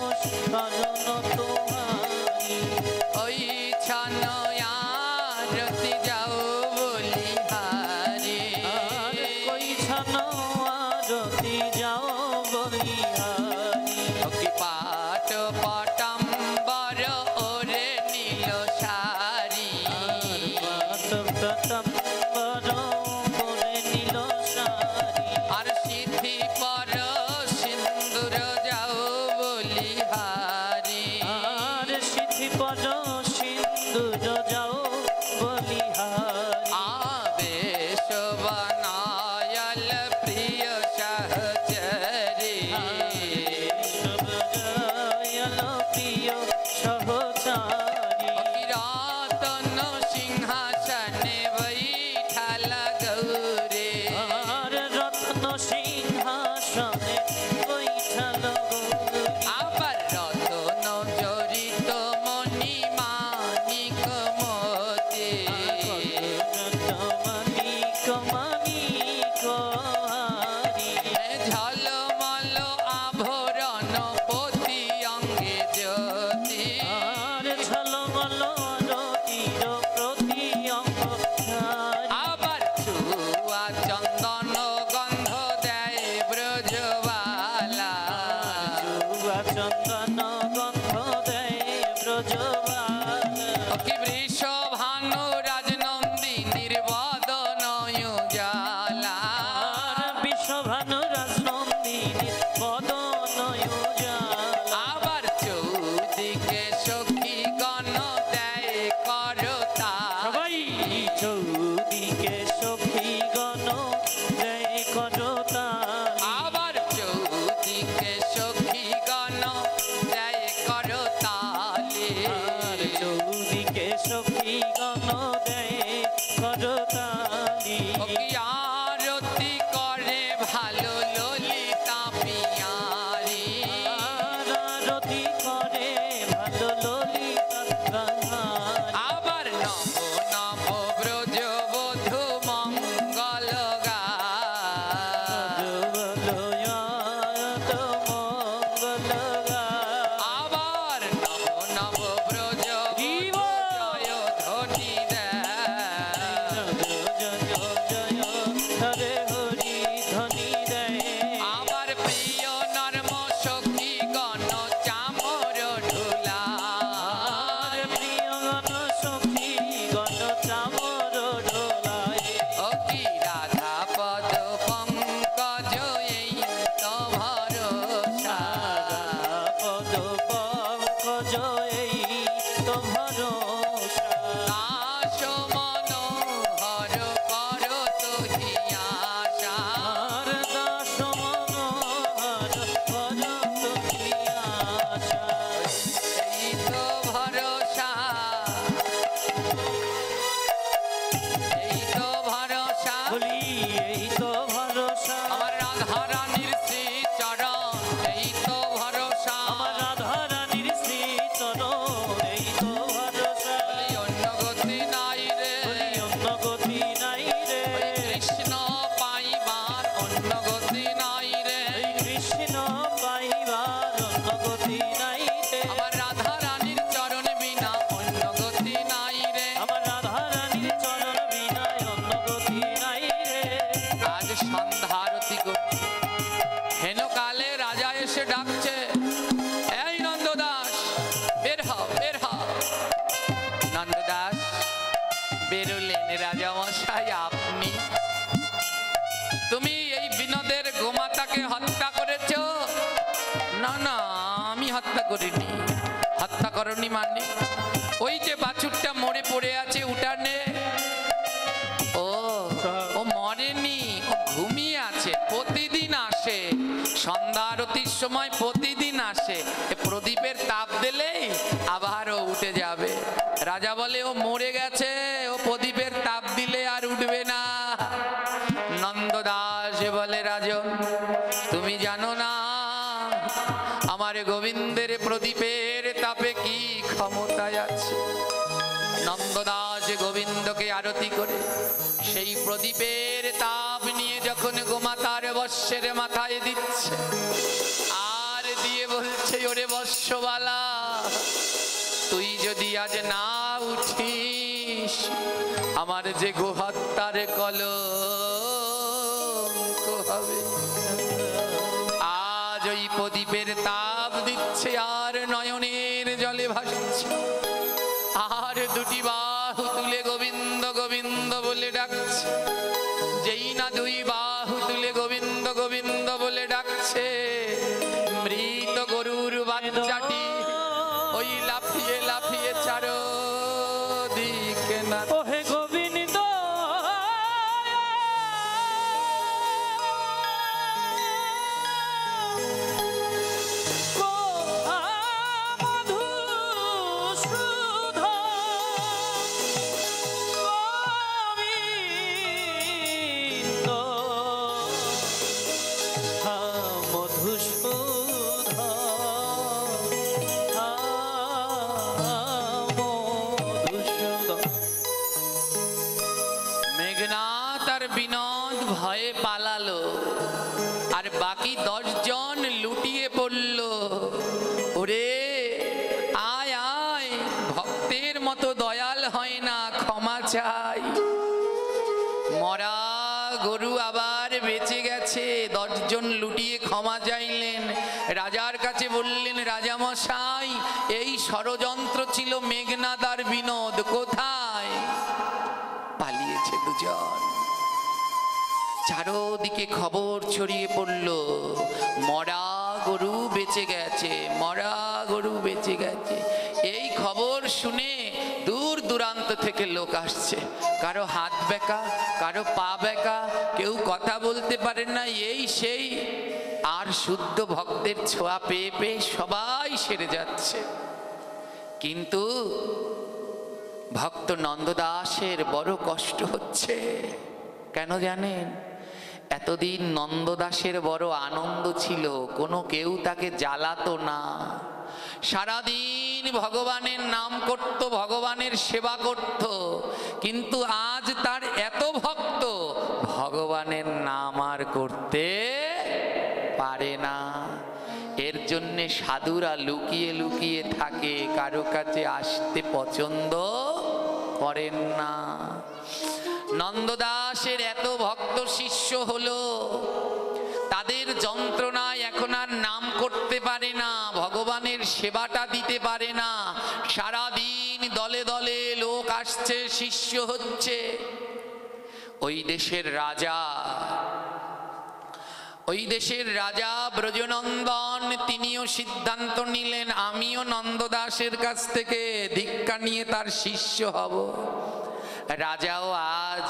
শরণ তুহারি। ওই ছান আরতি যাও বলিহারি, ওই ছান আরতি যাও বলিহারি। পাট পটম্বর ওরে নীল শাড়ি, আর সিদ্ধি পর সিন্দুর যাও বলিহারি, আর সিদ্ধি পর সিন্দুর যাও বলিহারি। আবেশ বনায়ল প্রিয় সহচরী, প্রিয় সহচারী। রতন সিংহাসনে বৈঠাল গৌরে, আর রত্ন সিংহাসনে বৈঠাল গৌরী। আবার রতন জড়িত মণি মানিক মতি, মানিক মানিক হারি। ঝলমল আভরণ পতি অঙ্গে জ্যোতি, আর ঝলমল রতির প্রতি অঙ্গ ধারি। আবার চুয়া চন্দন গন্ধ দেয় ব্রজবালা, যুবা চন্দন গন্ধ দেয় ব্রজবালা। কি বৃষভানু রাজনন্দিনীর বদন উজালা, আর বিশ্বভানু রাজনন্দিনীর বদন উজালা। আবার চৌদিকে সখী গণ দেয় করতা, সবাই চৌদিকে সখী গণ দেয় করতালি। আবার চৌদিকে সখী গণ দেয় করতালি, আর চৌদিকে সখী গণ দেয় করতালি। আরতি করে ভালো ললিতা পিয়ারি, আর আরতি করে ভালো ললিতা রাধারানী। আবার নব নব ব্রজবধূ মঙ্গল গায়, ব্রজবলয়াত মঙ্গল গায়। আবার নব নব ব্রজবধূ জয় ধ্বনি দেয়, হরে হরি ধ্বনি দেয়। আবার প্রিয় নর্ম সখী গণ চামর ঢুলা, আর প্রিয় গণ সখী গণ চামর ঢোলায়। ও কি রাধা পদ পঙ্কজ এই তো ভরসা, পদ পঙ্কজ এই তো ভরসা। দাস মনোহর কর তোহি আশা, আর দাস মনোহর কর তুমি আশা। এই তো ভরসা, এই তো ভরসা, বলি এই তো ভরসা। আমার রাধা রানীর শ্রী চরণ, এই তো ভরসা, আমার রাধা রানীর শ্রী চরণ এই তো ভরসা। বলি অন্য গতি নাই রে, বলি অন্য গতি নাই রে। ওই কৃষ্ণ পাইবার অন্য গতি নাই রে, এই কৃষ্ণ পাইবার অন্য গতি নাই রে। আমার রাধা রানীর চরণ বিনা অন্য গতি নাই রে। আমার রাধা রানীর চরণ বিনা অন্য গতি নাই রে। আজ সন্ধ্যা আরতি করছি, হেন কালে রাজা এসে ডাকছে, এই নন্দদাস বের হও বের হও। নন্দদাস বেরোলেন। রাজা মশাই আপনি? তুমি এই বিনোদের গোমাতাকে হত্যা করেছ? না না, আমি হত্যা করিনি। হত্যা করনি মানে? ওই যে বাছুরটা মরে পড়ে আছে উঠান এখানে? ও ও মরেনি, ও ঘুমিয়ে আছে। প্রতিদিন আসে সন্ধ্যা আরতির সময়, প্রতিদিন আসে। প্রদীপের তাপ দিলেই আবার ও উঠে যাবে। রাজা বলে ও মরে গেছে, ও প্রদীপের তাপ দিলে আর উঠবে না। নন্দদাস বলে রাজন, তুমি জানো না আমার গোবিন্দের প্রদীপের তাপে কি ক্ষমতায় আছে। নন্দদাস গোবিন্দকে আরতি করে সেই প্রদীপের তাপ নিয়ে যখন গোমাতার বৎসের মাথায় দিচ্ছে, আর দিয়ে বলছে ওরে বৎসবালা, তুই যদি আজ না উঠিস আমার যে গোহত্যার কলঙ্ক হবে। আজ ওই প্রদীপের তাপ দিচ্ছে আর নয়নের জলে ভাসছে, আর দুটি বাহু তুলে গোবিন্দ গোবিন্দ বলে ডাকছে। যেই না দুই বাহু তুলে গোবিন্দ গোবিন্দ বলে ডাকছে, মৃত গরুর বাচ্চাটি ওই লাফিয়ে লাফিয়ে চারদিকে না। ওহে গোবিন্দ ভয়ে পালালো, আর বাকি 10 জন লুটিয়ে পড়ল। ওরে আয় আয়, ভক্তের মতো দয়াল হয় না, ক্ষমা চাই। মরা গরু আবার বেঁচে গেছে। 10 জন লুটিয়ে ক্ষমা চাইলেন, রাজার কাছে বললেন রাজামশাই এই ষড়যন্ত্র ছিল মেঘনাদ আর বিনোদ, কোথায়? পালিয়েছে 2 জন। চারোদিকে খবর ছড়িয়ে পড়ল, মরা গরু বেঁচে গেছে, মরা গরু বেঁচে গেছে। এই খবর শুনে দূর দূরান্ত থেকে লোক আসছে, কারো হাত বেঁকা, কারো পা বেঁকা, কেউ কথা বলতে পারে না, এই সেই। আর শুদ্ধ ভক্তের ছোঁয়া পেয়ে পেয়ে সবাই সেরে যাচ্ছে। কিন্তু ভক্ত নন্দদাসের বড় কষ্ট হচ্ছে। কেন জানেন? এতদিন নন্দদাসের বড় আনন্দ ছিল, কোনো কেউ তাকে জ্বালাতো না। সারাদিন ভগবানের নাম করত, ভগবানের সেবা করত, কিন্তু আজ তার এত ভক্ত ভগবানের নাম আর করতে পারে না। এর জন্যে সাধুরা লুকিয়ে লুকিয়ে থাকে, কারো কাছে আসতে পছন্দ করেন না। নন্দদাসের এত ভক্ত শিষ্য হলো, তাদের যন্ত্রণায় এখন আর নাম করতে পারে না, ভগবানের সেবাটা দিতে পারে না। সারাদিন দলে দলে লোক আসছে, শিষ্য হচ্ছে। ওই দেশের রাজা ব্রজনন্দন, তিনিও সিদ্ধান্ত নিলেন আমিও নন্দদাসের কাছ থেকে দীক্ষা নিয়ে তার শিষ্য হব। রাজাও আজ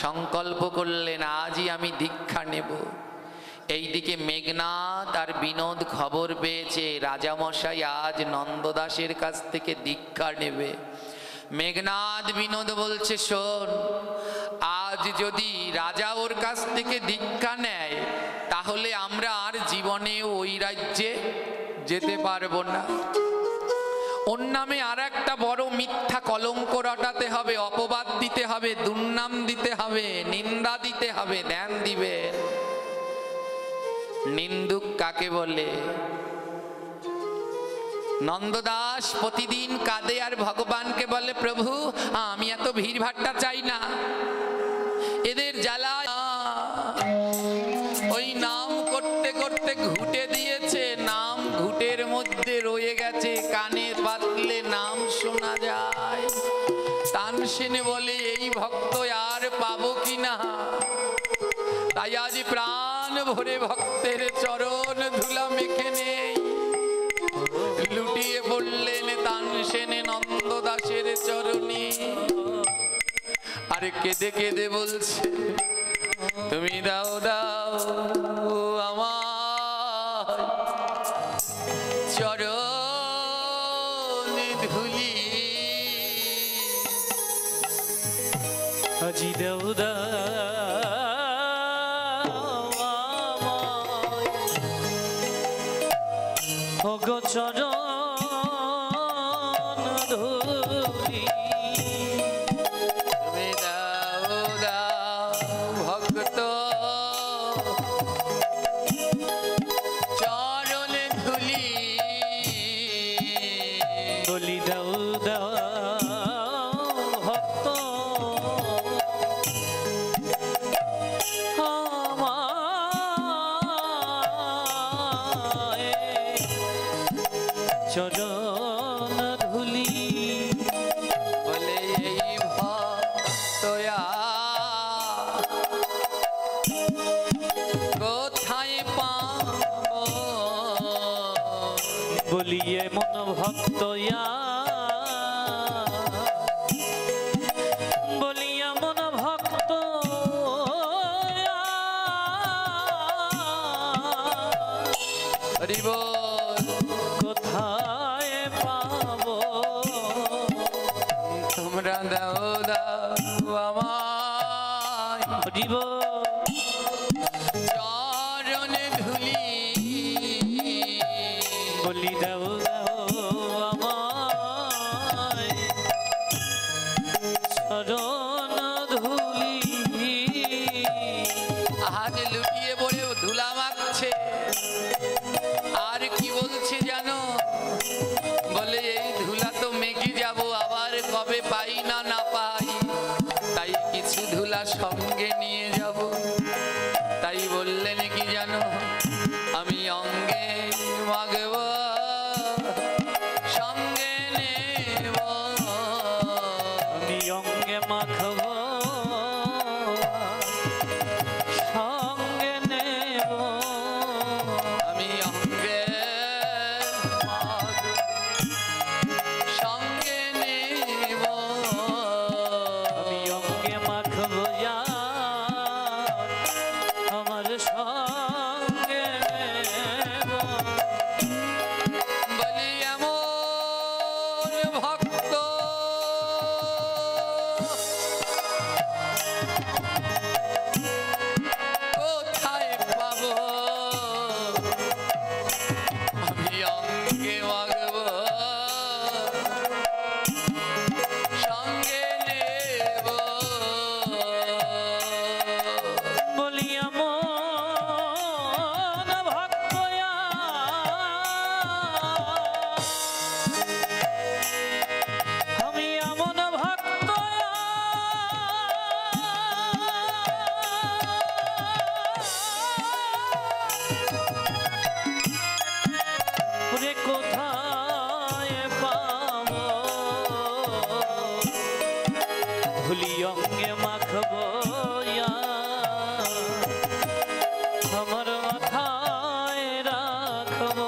সংকল্প করলেন আজই আমি দীক্ষা নেব। এইদিকে মেঘনাদ আর বিনোদ খবর পেয়েছে রাজামশাই আজ নন্দদাসের কাছ থেকে দীক্ষা নেবে। মেঘনাদ বিনোদ বলছে শোন, আজ যদি রাজা ওর কাছ থেকে দীক্ষা নেয় তাহলে আমরা আর জীবনে ওই রাজ্যে যেতে পারবো না। ওর নামে আর একটা বড় মিথ্যা কলঙ্ক রটাতে হবে, অপবাদ দিতে হবে, দুর্নাম দিতে হবে, নিন্দা দিতে হবে। ধ্যান দিবে, নিন্দুক কাকে বলে? নন্দদাস প্রতিদিন কাঁদে আর ভগবানকে বলে প্রভু আমি এত ভিড় ভাট্টা চাই না, এদের জ্বালা ওই নাম করতে করতে ঘুটে দিয়েছে, নাম ঘুটের মধ্যে রয়ে গেছে, কানে বাঁধলে নাম শোনা যায়। তানসেনে বলে এই ভক্ত আর পাবো কিনা, তাই আজ প্রাণ ভরে ভক্তের চরণ ধুলা মেখে নেই। লুটিয়ে পড়লেন তানসেনে নন্দদাসের চরণে। আরে কেঁদে কেঁদে বলছে, তুমি দাও দাও আমার চরণে ধুলি। আজি দেউদা চরণ ধুলি। তুমি দাও দাও ভক্ত চরণে ধুলি। বলি দাও দাও ভক্ত আমায় চরণ ধুলি। বলে এই ভক্তয়া কোথায় পাবো? বলিয়ে মন ভক্তয়া বলিয়া মন ভক্ত হরি বল। কোথায় পাবো? তোমরা দাও দাও আমায় হরিব চরণে ধুলি। বলি দাও দাও আমায় চরণ ধুলি। আজ লুটিয়ে পড়ে ধুলা মাখছে। আর কি বলছে জানো? বলে এই ধুলা তো মেঘে যাব, আবার কবে পাই না না পাই, তাই কিছু ধুলা সঙ্গে নিয়ে যাব। তাই বললেন কি জানো? আমি অঙ্গে মাগব সঙ্গে নেব। আমি অঙ্গে মাখব সঙ্গে নেব। আমি অঙ্গে মাগব সঙ্গে নেব। আমি অঙ্গে মাখব আমার সঙ্গে নেব। বলি এমন ভক্ত কোথায় পাবো? আমি অঙ্গে মাগব সঙ্গে নেব। বলি এমন ভক্তয়া আমি এমন ভক্তয়া ওরে কোথায় পাবো? ভুলি অঙ্গে মাখব আমার মাথায় রাখব।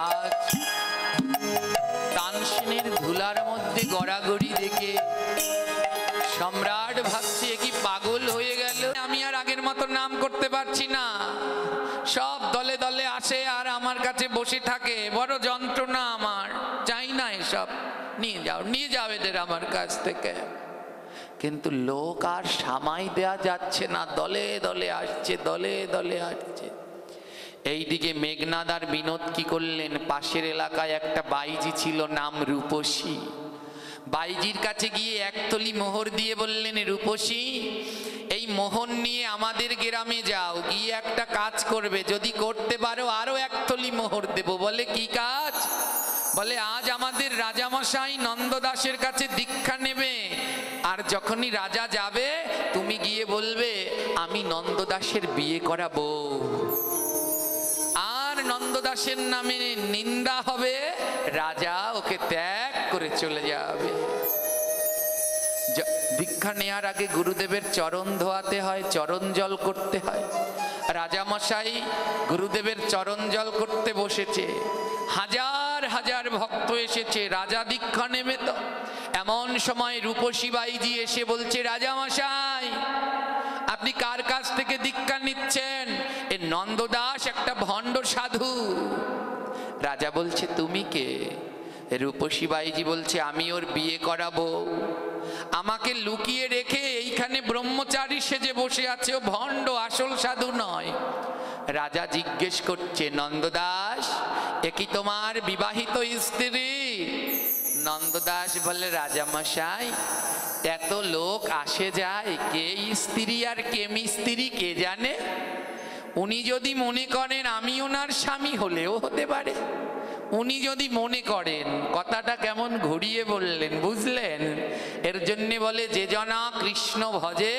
আজ তানসেনের ধুলার মধ্যে গড়াগড়ি দেখে সম্রাট ভাবছে কি পাগল হয়ে গেল, আমি আর আগের মতো নাম করতে পারছি না। সব দলে দলে আসে আর আমার কাছে বসে থাকে, বড় যন্ত্রণা আমার, চাই না এসব, নিয়ে যাও এদের আমার কাছ থেকে। কিন্তু লোক আর সামাই দেয়া যাচ্ছে না, দলে দলে আসছে, দলে দলে আসছে। এইদিকে মেঘনাদ আর বিনোদ কি করলেন? পাশের এলাকায় একটা বাইজি ছিল, নাম রূপসী। বাইজির কাছে গিয়ে একতলি মোহর দিয়ে বললেন, রূপসী এই মোহর নিয়ে আমাদের গ্রামে যাও, গিয়ে একটা কাজ করবে, যদি করতে পারো আরো একতলি মোহর দেব। বলে কি কাজ? বলে আজ আমাদের রাজামশাই নন্দদাসের কাছে দীক্ষা নেবে, আর যখনই রাজা যাবে তুমি গিয়ে বলবে আমি নন্দদাসের বিয়ে করাবো। আর নন্দদাসের নামে নিন্দা হবে, রাজা ওকে ত্যাগ করে চলে যাবে। দীক্ষা নেওয়ার আগে গুরুদেবের চরণ ধোয়াতে হয়, চরণ জল করতে হয়। রাজামশাই গুরুদেবের চরণ জল করতে বসেছে, হাজার হাজার ভক্ত এসেছে, রাজা দীক্ষা নেবে তো। এমন সময় রূপসী বাইজি এসে বলছে, রাজামশাই আপনি কার কাছ থেকে দীক্ষা নিচ্ছেন? এ নন্দদাস একটা ভণ্ড সাধু। রাজা বলছে, তুমি কে? রূপসী বাইজি বলছে, আমি ওর বিয়ে করাবো। আমাকে লুকিয়ে রেখে এইখানে ব্রহ্মচারী সেজে বসে আছে, ও ভণ্ড, আসল সাধু নয়। রাজা জিজ্ঞেস করছে, নন্দদাস এ কি তোমার বিবাহিত স্ত্রী? নন্দদাস বলে, রাজামশাই এত লোক আসে যায়, কে স্ত্রী আর কে মিস্ত্রি কে জানে। উনি যদি মনে করেন আমি ওনার স্বামী, হলেও হতে পারে। উনি যদি মনে করেন, কথাটা কেমন ঘুরিয়ে বললেন, বুঝলেন? এর জন্যে বলে, যে জনা কৃষ্ণ ভজে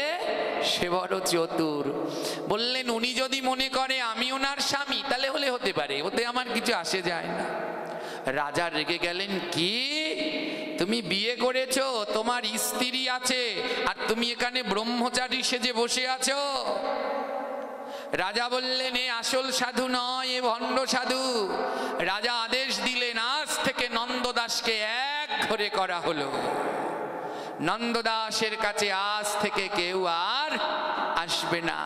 সে বড় চতুর। বললেন উনি যদি মনে করে আমি ওনার স্বামী, তাহলে হলে হতে পারে, ওতে আমার কিছু আসে যায় না। রাজা রেগে গেলেন, কি তুমি বিয়ে করেছো, তোমার স্ত্রী আছে, আর তুমি এখানে ব্রহ্মচারী সেজে বসে আছো? রাজা বললেন, এ আসল সাধু নয়, এ ভণ্ড সাধু। রাজা আদেশ দিলেন, আজ থেকে নন্দদাসকে এক ঘরে করা হলো। নন্দদাসের কাছে আজ থেকে কেউ আর আসবে না।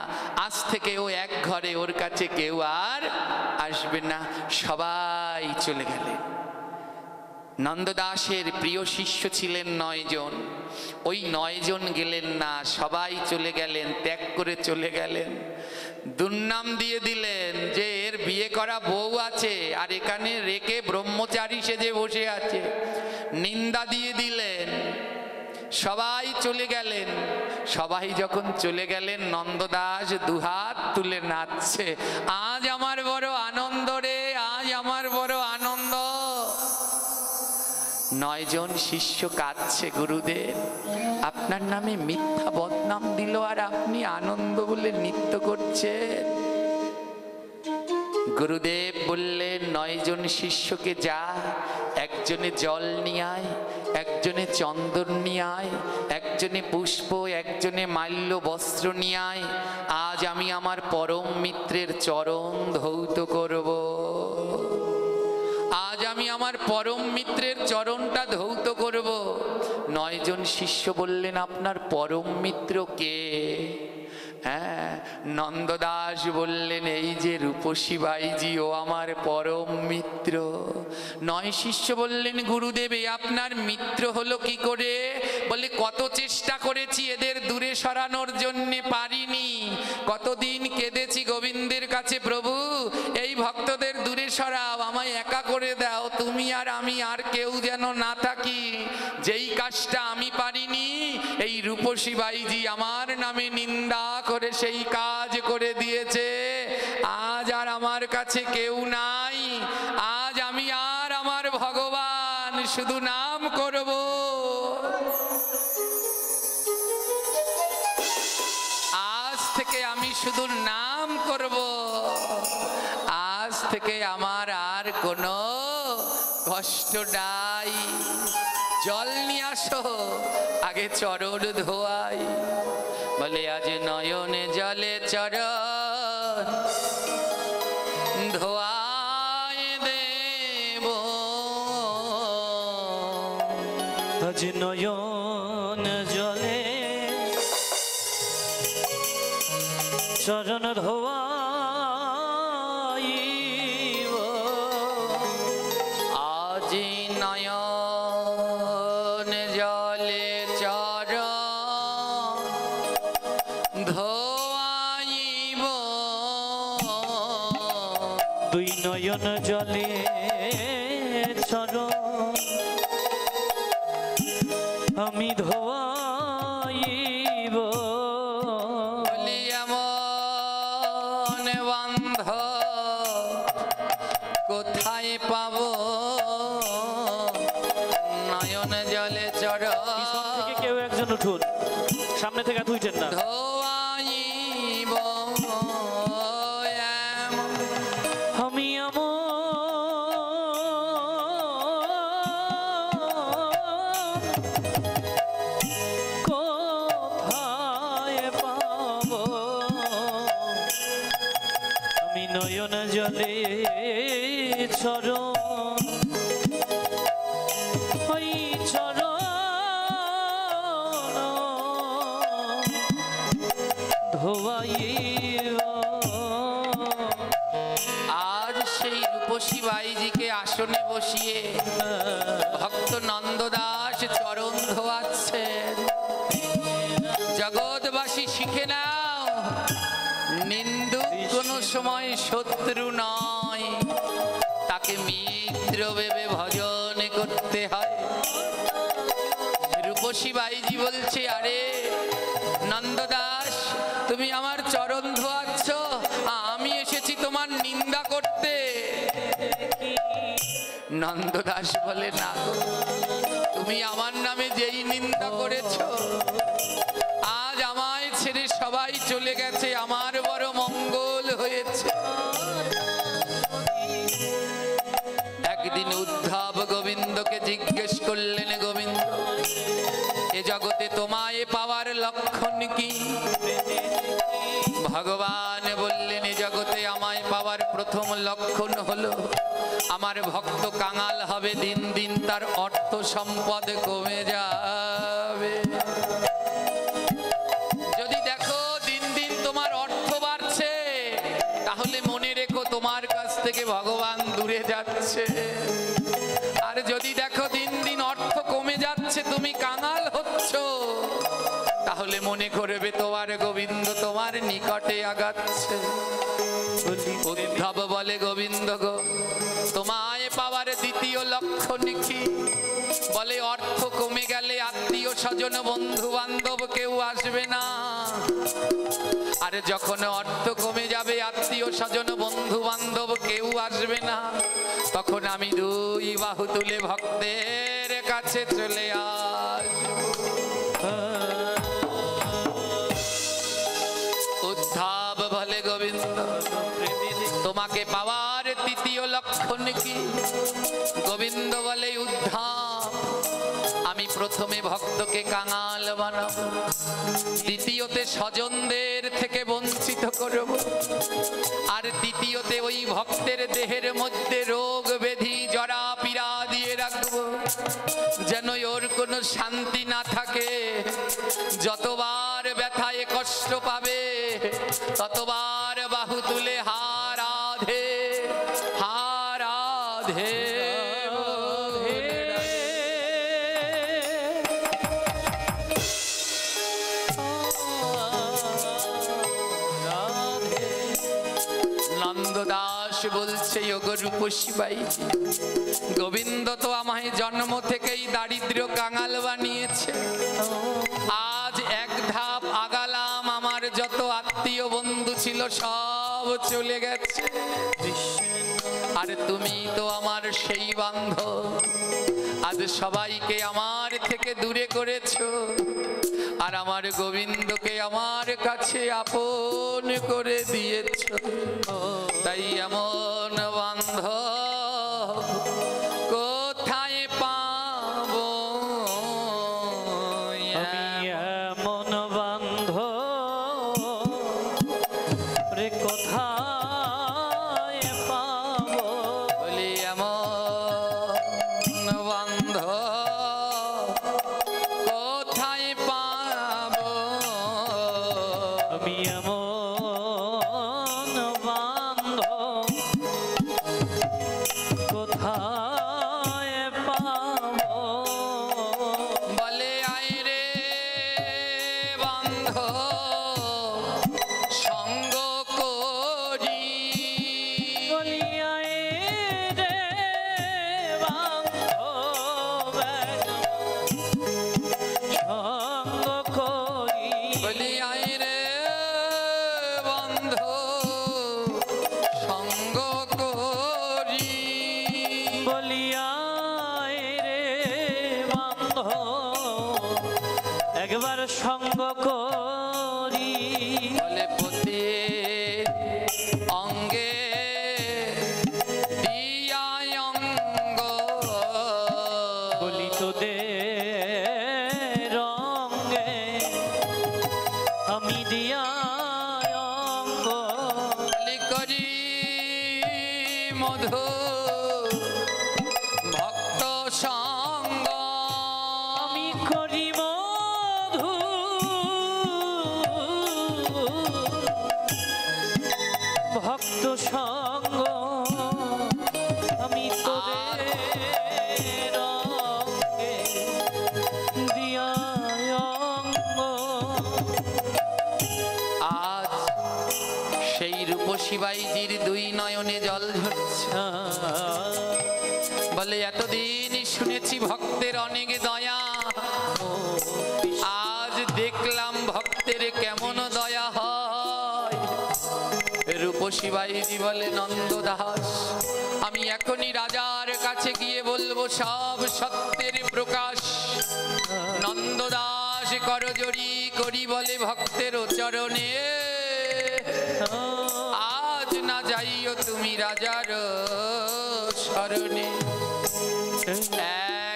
আজ থেকে ও এক ঘরে, ওর কাছে কেউ আর আসবে না। সবাই চলে গেলেন। নন্দদাসের প্রিয় শিষ্য ছিলেন 9 জন। ওই 9 জন গেলেন না, সবাই চলে গেলেন, ত্যাগ করে চলে গেলেন। দুর্নাম দিয়ে দিলেন যে এর বিয়ে করা বউ আছে, আর এখানে রেখে ব্রহ্মচারী সেজে বসে আছে। নিন্দা দিয়ে দিলেন। সবাই চলে গেলেন। সবাই যখন চলে গেলেন, নন্দদাস দুহাত তুলে নাচছে, আজ আমার বড় আনন্দ রে, আজ আমার বড় আনন্দ। 9 জন শিষ্য কাঁদছে, গুরুদেব আপনার নামে মিথ্যা বদনাম দিল, আর আপনি আনন্দ বলে নৃত্য করছেন। গুরুদেব বললেন, 9 জন শিষ্যকে যা, একজনে জল নিয়ে আয়, একজনে চন্দন নিয়ে আয়, একজনে পুষ্প, একজনে মাল্য বস্ত্র নিয়ে আয়। আজ আমি আমার পরম মিত্রের চরণ ধৌত করব। আজ আমি আমার পরম মিত্রের চরণটা ধৌত করব। 9 জন শিষ্য বললেন, আপনার পরম মিত্র কে? হ্যাঁ, নন্দদাস বললেন, এই যে রূপসী বাইজি, ও আমার পরম মিত্র। 9 শিষ্য বললেন, গুরুদেব এ আপনার মিত্র হলো কি করে? বলে, কত চেষ্টা করেছি এদের দূরে সরানোর জন্যে, পারিনি। কতদিন কেঁদেছি গোবিন্দের কাছে, প্রভু এই ভক্তদের দূরে সরাও, আমায় একা করে দাও, তুমি আর আমি আর কেউ যেন না থাকি। যেই কাজটা আমি পারিনি, এই রূপসী বাইজি আমার নামে নিন্দা করে সেই কাজ করে দিয়েছে। আজ আর আমার কাছে কেউ নাই, আজ আমি আর আমার ভগবান শুধু নাম করব। আজ থেকে আমি শুধু নাম করব। আজ থেকে আমার আর কোনো কষ্ট নাই। জল নিয়ে আসো, আগে চরণ ধোয়াই। বলে, আজ নয়নে জলে চরণ ধোয়ায় দেব। আজ নয়ন জলে চরণ ধোয়াইব। আজ নয়ন জলে চরণ ধোয়াইব। 2 নয়ন জলে চরণ আমি ধোয়াইব। বলি, এমন বান্ধব কোথায় পাবো? নয়ন জলে পিছন থেকে চরণ কেউ একজন উঠুন, সামনে থেকে তুইটেন না। ধোয়াইব। আমি কোথায় পাব? আমি নয়ন জলে চরণ, ওই চরণ রূপসী বাইজিকে আসনে বসিয়ে ভক্ত নন্দদাস চরণ ধোয়াচ্ছেন। জগৎবাসী শিখে নাও, নিন্দুক কোনো সময় শত্রু নয়, তাকে মিত্র ভেবে ভজন করতে হয়। রূপসী বাইজি বলছে, আরে নন্দদাস, তুমি আমার চরণ ধোয়াচ্ছ, আমি এসেছি তোমার নিন্দা করতে। নন্দদাস বলে, না গো, তুমি আমার নামে যেই নিন্দা করেছ, আজ আমায় ছেড়ে সবাই চলে গেছে, আমার বড় মঙ্গল হয়েছে। একদিন উদ্ধব গোবিন্দকে জিজ্ঞেস করলেন, গোবিন্দ, এ জগতে তোমায় পাওয়ার লক্ষণ কি? ভগবান বললেন, এ জগতে আমায় পাওয়ার প্রথম লক্ষণ হলো আমার ভক্ত কাঙাল হবে, দিন দিন তার অর্থ সম্পদ কমে যাবে। যদি দেখো দিন দিন তোমার অর্থ বাড়ছে, তাহলে মনে রেখো তোমার কাছ থেকে ভগবান দূরে যাচ্ছে। আর যদি দেখো দিন দিন অর্থ কমে যাচ্ছে, তুমি কাঙাল হচ্ছ, তাহলে মনে করবে তোমার গোবিন্দ তোমার নিকটে আগাচ্ছে। উদ্ধব বলে, গোবিন্দ গো, তোমায় পাওয়ার দ্বিতীয় লক্ষণ কি? বলে, অর্থ কমে গেলে আত্মীয় স্বজন বন্ধু বান্ধব কেউ আসবে না। আর যখন অর্থ কমে যাবে, আত্মীয় স্বজন বন্ধু বান্ধব কেউ আসবে না, তখন আমি দুই বাহু তুলে ভক্তের কাছে চলে আসব। উদ্ধব বলে, গোবিন্দ, তোমাকে পাওয়ার তৃতীয় লক্ষণ কি? গোবিন্দ বলে, উদ্ধব, আমি প্রথমে ভক্তকে কাঙাল বানাবো, দ্বিতীয়তে স্বজনদের থেকে বঞ্চিত করব, আর তৃতীয়তে ওই ভক্তের দেহের মধ্যে রোগ ব্যাধি জরা পীড়া দিয়ে রাখবো, যেন ওর কোনো শান্তি না থাকে। যতবার ব্যথায় কষ্ট পাবে, ততবার বাহু তুলে হা রাধে, হা রাধে। নন্দদাস বলছে, ওগো রূপসী বাইজি, গোবিন্দ তো আমায় জন্ম থেকেই দারিদ্র কাঙাল বানিয়েছে। আজ এক ধাপ আগালাম, আমার যত আত্মীয় বন্ধু ছিল সব চলে গেছে। আর তুমি তো আমার সেই বান্ধব, আজ সবাইকে আমার থেকে দূরে করেছো, আর আমার গোবিন্দকে আমার কাছে আপন করে দিয়েছো। তাই এমন বান্ধব কোথায় পাবো? এমন বান্ধব রে কোথায় পাবো? বলি এমন বান্ধব কোথায় পাবো? আমি এমন বান্ধব কোথায় পাবো? বলে, আয় রে বান্ধব সঙ্গ করি। বলিয়ায় রে বান্ধব সঙ্গ করি। বলি, আয় রে বান্ধব সঙ্গ করি। বলিয়ায় রে বান্ধব একবার সঙ্গ করি। বলে, পতি অঙ্গে দিয়ায় অঙ্গ। বলি তোদের রঙ্গে আমি দিয়া অঙ্গ। বলি, করি মধু ভক্ত সঙ্গ। আমি করি মধু ভক্ত সঙ্গ। রূপসী বাইজির দুই নয়নে জল ঝরছে। বলে এতদিন শুনেছি ভক্তের অনেক দয়া, আজ দেখলাম ভক্তের কেমন দয়া হয়। রূপসী বাইজি বলে নন্দদাস, আমি এখনই রাজার কাছে গিয়ে বলবো সব সত্যের প্রকাশ। নন্দদাস করজোড়ি করি বলে ভক্তের চরণে, আজ না যাইও তুমি রাজার শরণে।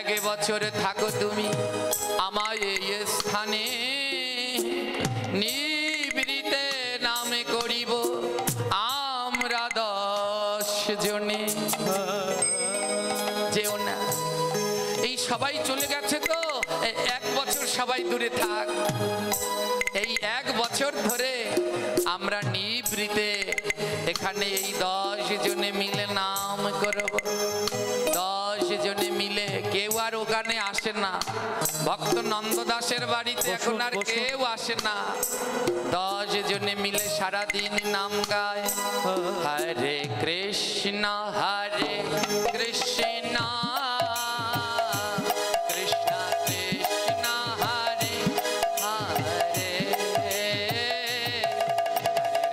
1 বছর থাকো তুমি আমায় এই স্থানে, নিবৃতে নামে করিব আমরা 10 জনে। যেও না, এই সবাই চলে গেছে তো 1 বছর সবাই দূরে থাক। এই 1 বছর ধরে আমরা নিবৃতে এখানে এই 10 জনে মিলে নাম করব। 10 জনে মিলে, কেউ আর ওখানে আসে না, ভক্ত নন্দদাসের বাড়িতে এখন আর কেউ আসে না। 10 জনে মিলে সারাদিন নাম গায়, হরে কৃষ্ণ হরে কৃষ্ণ কৃষ্ণ কৃষ্ণ হরে হরে,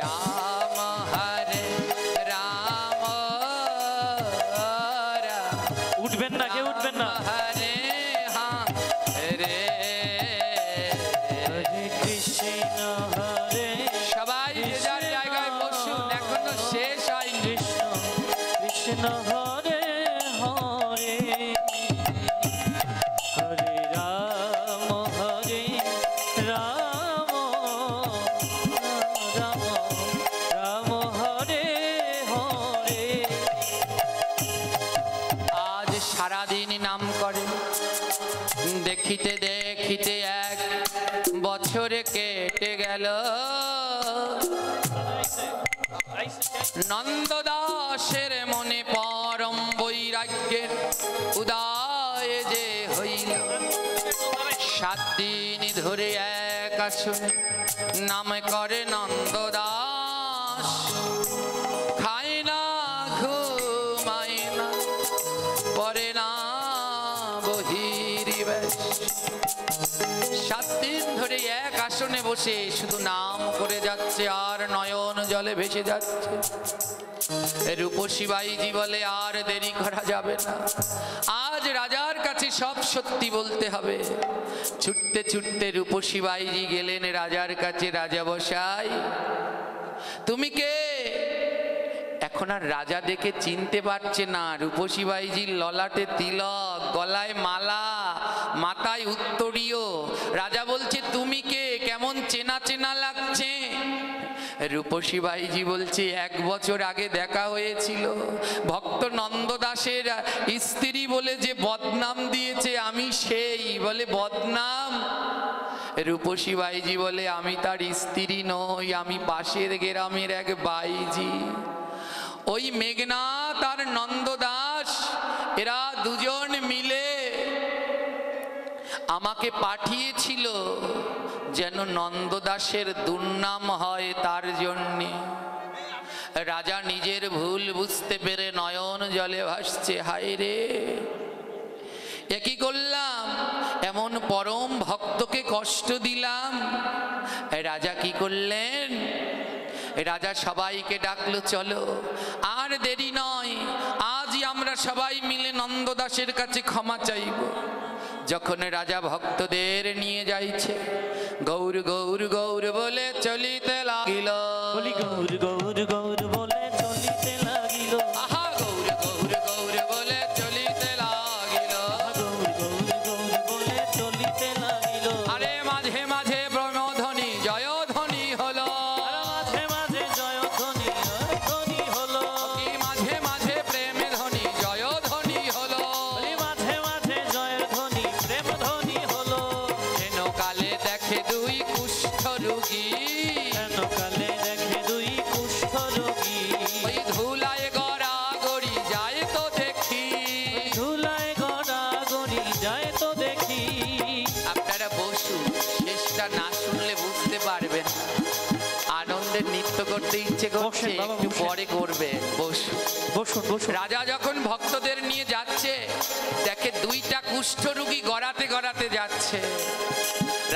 রাম হরে রাম রাম। উঠবেন না, কেউ উঠবেন না। হরে হরে হরে কৃষ্ণ হরে সবাই যে যার জায়গায় বসুন, এখনো শেষ হয়নি। কৃষ্ণ কৃষ্ণ হরে হরে, হরে রাম রাম রাম রাম হরে হরে। আজ সারাদিন নাম করে, দেখিতে দেখিতে 1 বছর কেটে গেল। নন্দদাসের মনে পরম বৈরাগ্যের উদয় যে হইল। 7 দিন ধরে এক আসনে নাম করে নন্দদাস, খায় না ঘুমায় না পরে না বহির্বেশ। 7 দিন ধরে এক আসনে বসে শুধু নাম করে যাচ্ছে আর নয়ন জলে ভেসে যাচ্ছে। রূপসী বাইজি বলে আর দেরি করা যাবে না, আজ রাজার কাছে সব সত্যি বলতে হবে। ছুটতে ছুটতে রূপসী বাইজি গেলেন রাজার কাছে। রাজা বসাই, তুমি কে? এখন আর রাজা দেখে চিনতে পারছে না। রূপসী বাইজির ললাটে তিলক, গলায় মালা, মাথায় উত্তরীয়। রাজা বলছে তুমি কে? কেমন চেনা চেনা লাগছে। রূপসী বাইজি বলছে 1 বছর আগে দেখা হয়েছিল, ভক্ত নন্দদাসের স্ত্রী বলে যে বদনাম দিয়েছে আমি সেই। বলে বদনাম? রূপসী বাইজি বলে আমি তার স্ত্রী নই, আমি পাশের গ্রামের এক বাইজি। ওই মেঘনাথ আর নন্দদাস এরা দুজন মিলে আমাকে পাঠিয়েছিল যেন নন্দদাসের দুর্নাম হয় তার জন্যে। রাজা নিজের ভুল বুঝতে পেরে নয়ন জলে ভাসছে, হায় রে এ কি করলাম, এমন পরম ভক্তকে কষ্ট দিলাম। রাজা কি করলেন, রাজা সবাইকে ডাকলো, চলো আর দেরি নয়, আজই আমরা সবাই মিলে নন্দদাসের কাছে ক্ষমা চাইব। যখন রাজা ভক্তদের নিয়ে যাইছে, গৌর গৌর গৌর বলে চলিতে লাগিল। গৌর গৌর গৌর বলে চলিতে লাগিল। আহা গৌর গৌর গৌর বলে চলিতে লাগিল। গৌর গৌর গৌর বলে চলিতে লাগিল। আরে মাঝে মাঝে ব্রহ্মধ্বনি জয়ধ্বনি হলো। মাঝে মাঝে জয়ধ্বনি ধ্বনি হলো। কি মাঝে মাঝে প্রেম ধ্বনি জয়ধ্বনি হলো। মাঝে মাঝে জয়ের ধ্বনি প্রেম ধ্বনি হলো। হেন কালে দেখে 2 কুষ্ঠ রোগী, হেন কালে দেখে 2 কুষ্ঠ রোগী। ওই ধুলায় গড়া গড়ি যায় তো দেখি। ধুলায় গড়া গড়ি যায় তো দেখি। আপনারা বসুন, শেষটা না শুনলে বুঝতে পারবেন। আনন্দের নৃত্য করতে ইচ্ছে করছে, বসেন বাবা, একটু বসেন। পরে করবে। বসুন বসুন। রাজা যখন ভক্তদের নিয়ে যাচ্ছে, দেখে দুইটা কুষ্ঠরোগী গড়াতে গড়াতে যাচ্ছে।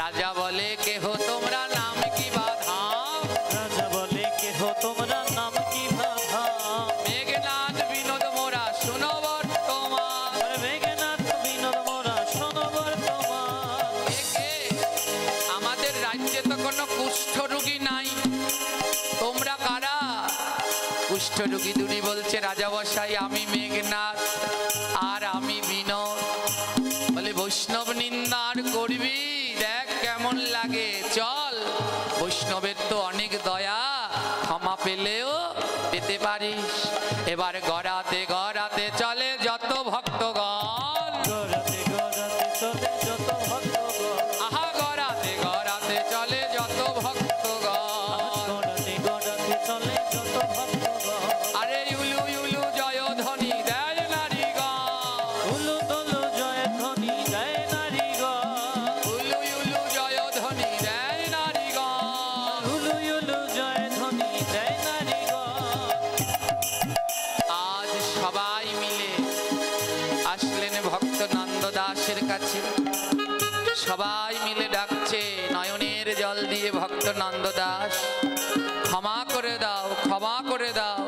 রাজা বলে, কেহ তোমরা নাম কি বাধা? রাজা বলে, কেহ তোমরা নাম কি বাধা? মেঘনাথ বিনোদ মোরা শোনো বর্তমান। আরে মেঘনাথ বিনোদ মোরা শোনো বর্তমান। একে আমাদের রাজ্যে তো কোনো কুষ্ঠরোগী নাই, তোমরা কারা? কুষ্ঠরোগী দুটি বলছে, রাজা বসাই আমি মেঘনাথ আর আমি বিনোদ। বলে বৈষ্ণব নিন্দার করবি? দেখ কেমন লাগে, চল। বৈষ্ণবের তো অনেক দয়া, ক্ষমা পেলেও পেতে পারিস। এবার গড়াতে গড়াতে চলে যত ভক্তগণ। গড়াতে গড়াতে চলে যত ভক্তগণ। আহা গড়াতে গড়াতে চলে যত ভক্তগণ। গড়াতে গড়াতে চলে যত ভক্তগণ। আরে ইউলু ইউলু জয় ধ্বনি দেয় নারীগণ। উলু দুলু জয় ধ্বনি দেয় নারীগণ। উলু ইউলু জয় ধ্বনি দেয় নারীগণ। উলু উলু জয় ধ্বনি দেয় নারীগণ। আজ সবাই মিলে আসলেন ভক্ত নন্দ দাসের কাছে। সবাই মিলে ডাকছে নয়নের জল দিয়ে, ভক্ত নন্দ দাস ক্ষমা করে দাও, ক্ষমা করে দাও।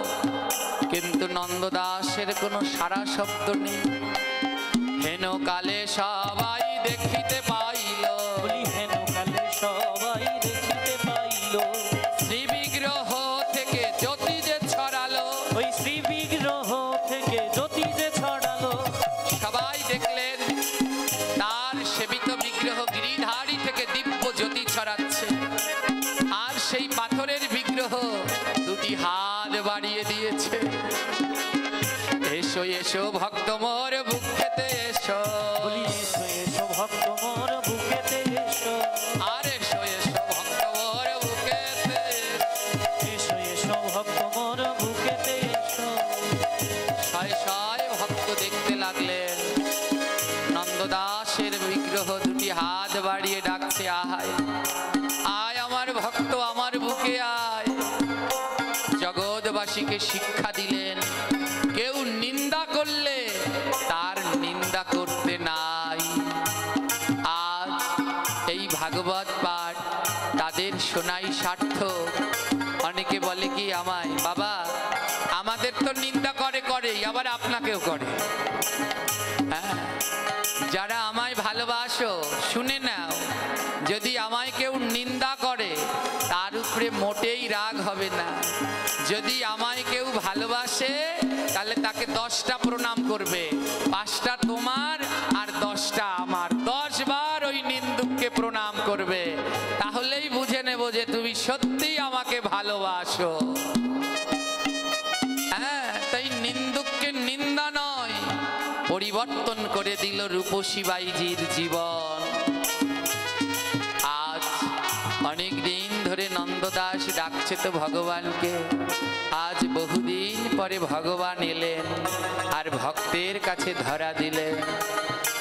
কিন্তু নন্দ দাসের কোনো সারা শব্দ নেই। হেন কালে সবাই দেখিতে পাইল, বলি হেন কালে সবাই দেখিতে পাইল। শ্রী বিগ্রহ থেকে জ্যোতি যে ছড়ালো। ওই শ্রী বিগ্রহ থেকে জ্যোতি যে ছড়ালো। সবাই দেখলেন তার সেবিত বিগ্রহ গিরিধারী থেকে দিব্য জ্যোতি ছড়াচ্ছে। আর সেই পাথরের বিগ্রহ দুটি হাত বাড়িয়ে দিয়েছে। এসো এসো ভক্ত মোর বুক খেতে এসো। বলি এসো এসো ভক্ত মোর বুকেতে এসো। আর এসো এসো ভক্ত মোর বুকেতে। এসো এসো ভক্ত মোর বুকেতে এসো। শয়ে শয়ে ভক্ত দেখতে লাগলেন নন্দদাসের বিগ্রহ দুটি হাত বাড়িয়ে ডাকছে, আয় আয় আমার ভক্ত, আমার বুকে আয়। জগৎবাসীকে শিক্ষা দিলেন, কেউ নিন্দা করলে তার নিন্দা করতে নাই। আজ এই ভাগবত পাঠ তাদের শোনাই সার্থক। অনেকে বলে কি আমায়, বাবা আমাদের তো নিন্দা করে করেই, আবার আপনাকেও করে। হ্যাঁ, যারা আমায় ভালোবাসো শুনে নাও, যদি আমায় কেউ নিন্দা করে তার উপরে মোটেই রাগ হবে না। যদি আমায় কেউ ভালোবাসে তাহলে তাকে 10টা প্রণাম করবে, 5টা তোমার আর 10টা আমার। 10 বার ওই নিন্দুককে প্রণাম করবে, তাহলেই বুঝে নেব যে তুমি সত্যিই আমাকে ভালোবাসো। হ্যাঁ, তাই নিন্দুককে নিন্দা নয়, পরিবর্তন করে দিল রূপসী বাইজির জীবন। আজ অনেক দিন ধরে নন্দদাস ডাকছে তো ভগবানকে। আজ বহুদিন পরে ভগবান এলেন আর ভক্তের কাছে ধরা দিলেন।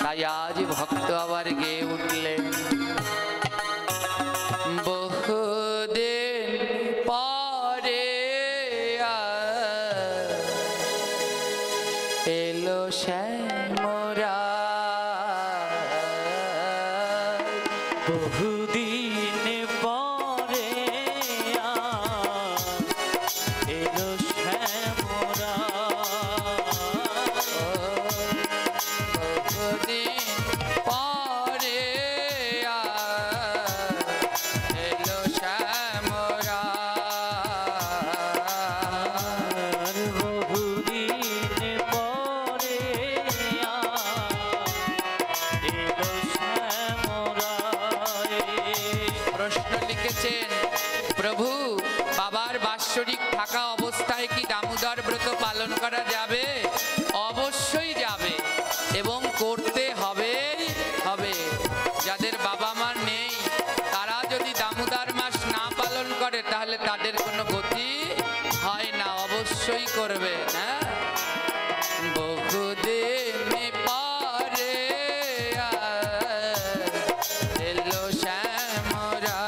তাই আজ ভক্ত আবার গেয়ে উঠলেন, বহুদিন পরে এলো শ্যামরা। বহুদিন পরে এলো শ্যামরা। বহুদিন পরে এলো শ্যামরা। বহুদিন পরে এলো শ্যামরা। প্রশ্ন লিখেছেন, প্রভু বাবার বাৎসরিক থাকা অবস্থায় কি দামোদর ব্রত পালন করা যাবে? অবশ্যই যাবে এবং করতে হবে হবে। যাদের বাবা মা নেই তারা যদি দামোদর মাস না পালন করে তাহলে তাদের কোনো গতি হয় না, অবশ্যই করবে। হ্যাঁ, বহুদিন পরে এলো শ্যামরা।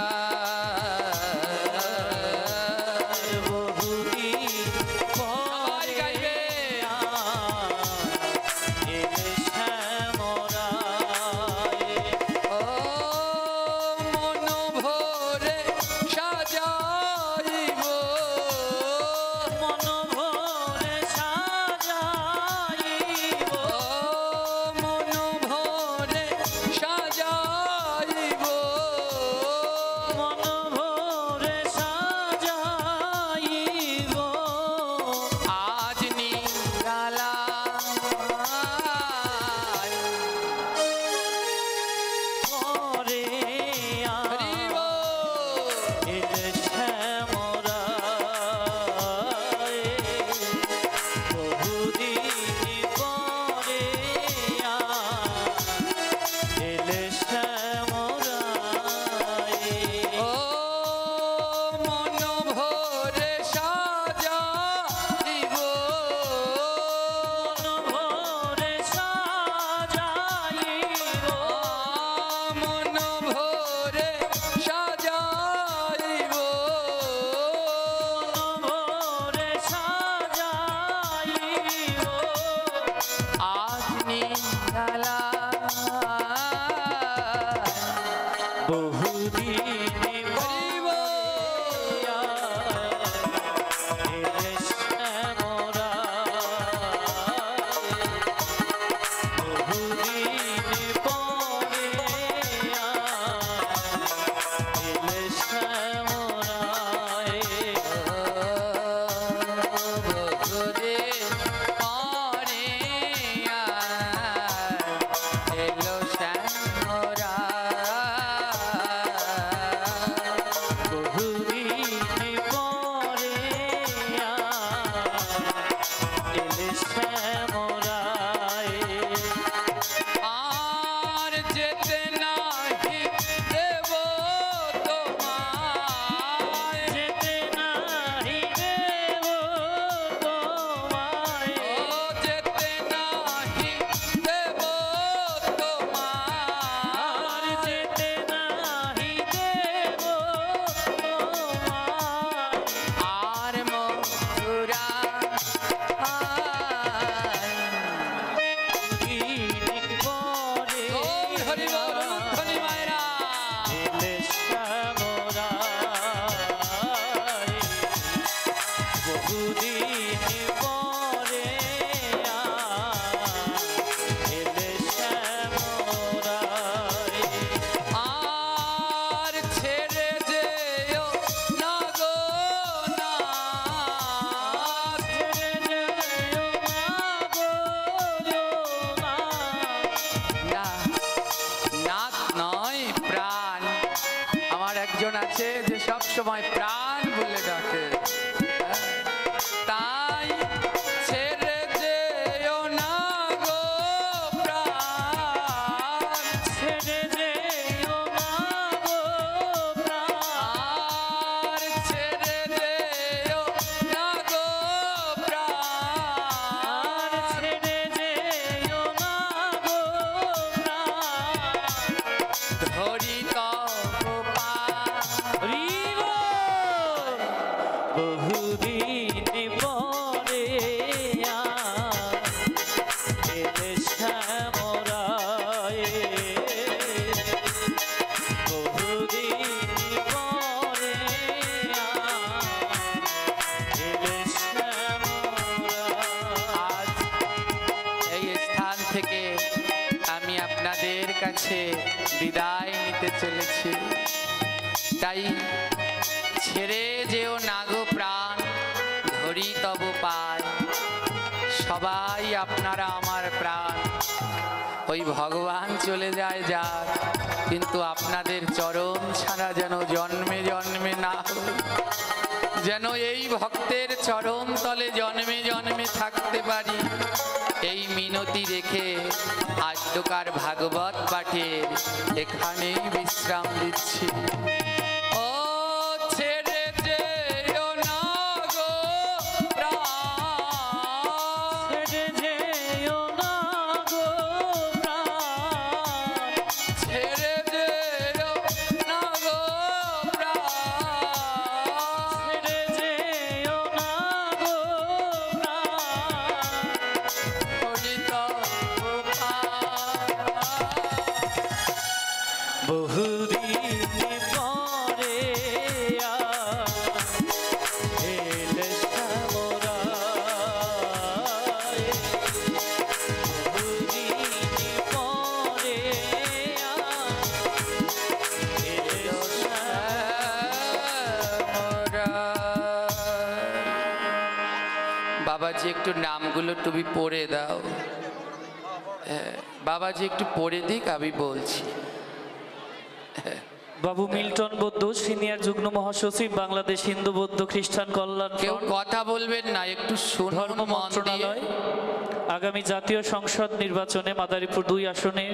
বহুদিন আছে যে সব সময় প্রাণ বলে ডাকে, তাই ছেড়ে যেও না গো প্রাণ, ছেড়ে যেও না গো প্রাণ, আর ছেড়ে যেও না গো প্রাণ, ছেড়ে যেও না গো প্রাণ, ধরি বহুদিন পরে এলে শ্যামরায়, বহুদিন পরে এলে শ্যামরায়। এই স্থান থেকে আমি আপনাদের কাছে বিদায় নিতে চলেছি, তাই ছেড়ে যেও না গো প্রাণ, ধরি তব পায়। সবাই আপনারা আমার প্রাণ, ওই ভগবান চলে যায় যাক, কিন্তু আপনাদের চরণ ছাড়া যেন জন্মে জন্মে না হয়, যেন এই ভক্তের চরণ তলে জন্মে জন্মে থাকতে পারি, এই মিনতি রেখে আদ্যকার ভাগবত পাঠের এখানেই বিশ্রাম দিচ্ছি। ও ছেড়ে যেও না গো প্রাণ, ছেড়ে যেও না গো প্রাণ, ছেড়ে যেও না গো প্রাণ, ছেড়ে যেও না গো প্রাণ, হরি তব পায়। বহুদিন পরে এলে শ্যামরায়, বহুদিন পরে এলে বাবাজি একটু নামগুলো তুমি পড়ে দাও। হ্যাঁ, বাবাজি একটু পড়ে দিক, আমি বলছি। বাবু মিল্টন বৌদ্ধ, সিনিয়র যুগ্ম মহাসচিব, বাংলাদেশ হিন্দু বৌদ্ধ খ্রিস্টান কল্যাণ কেউ ফ্রন্ট, কথা বলবেন না, একটু শুনুন ধর্ম মন দিয়ে। মন্ত্রণালয়। আগামী জাতীয় সংসদ নির্বাচনে মাদারীপুর 2 আসনে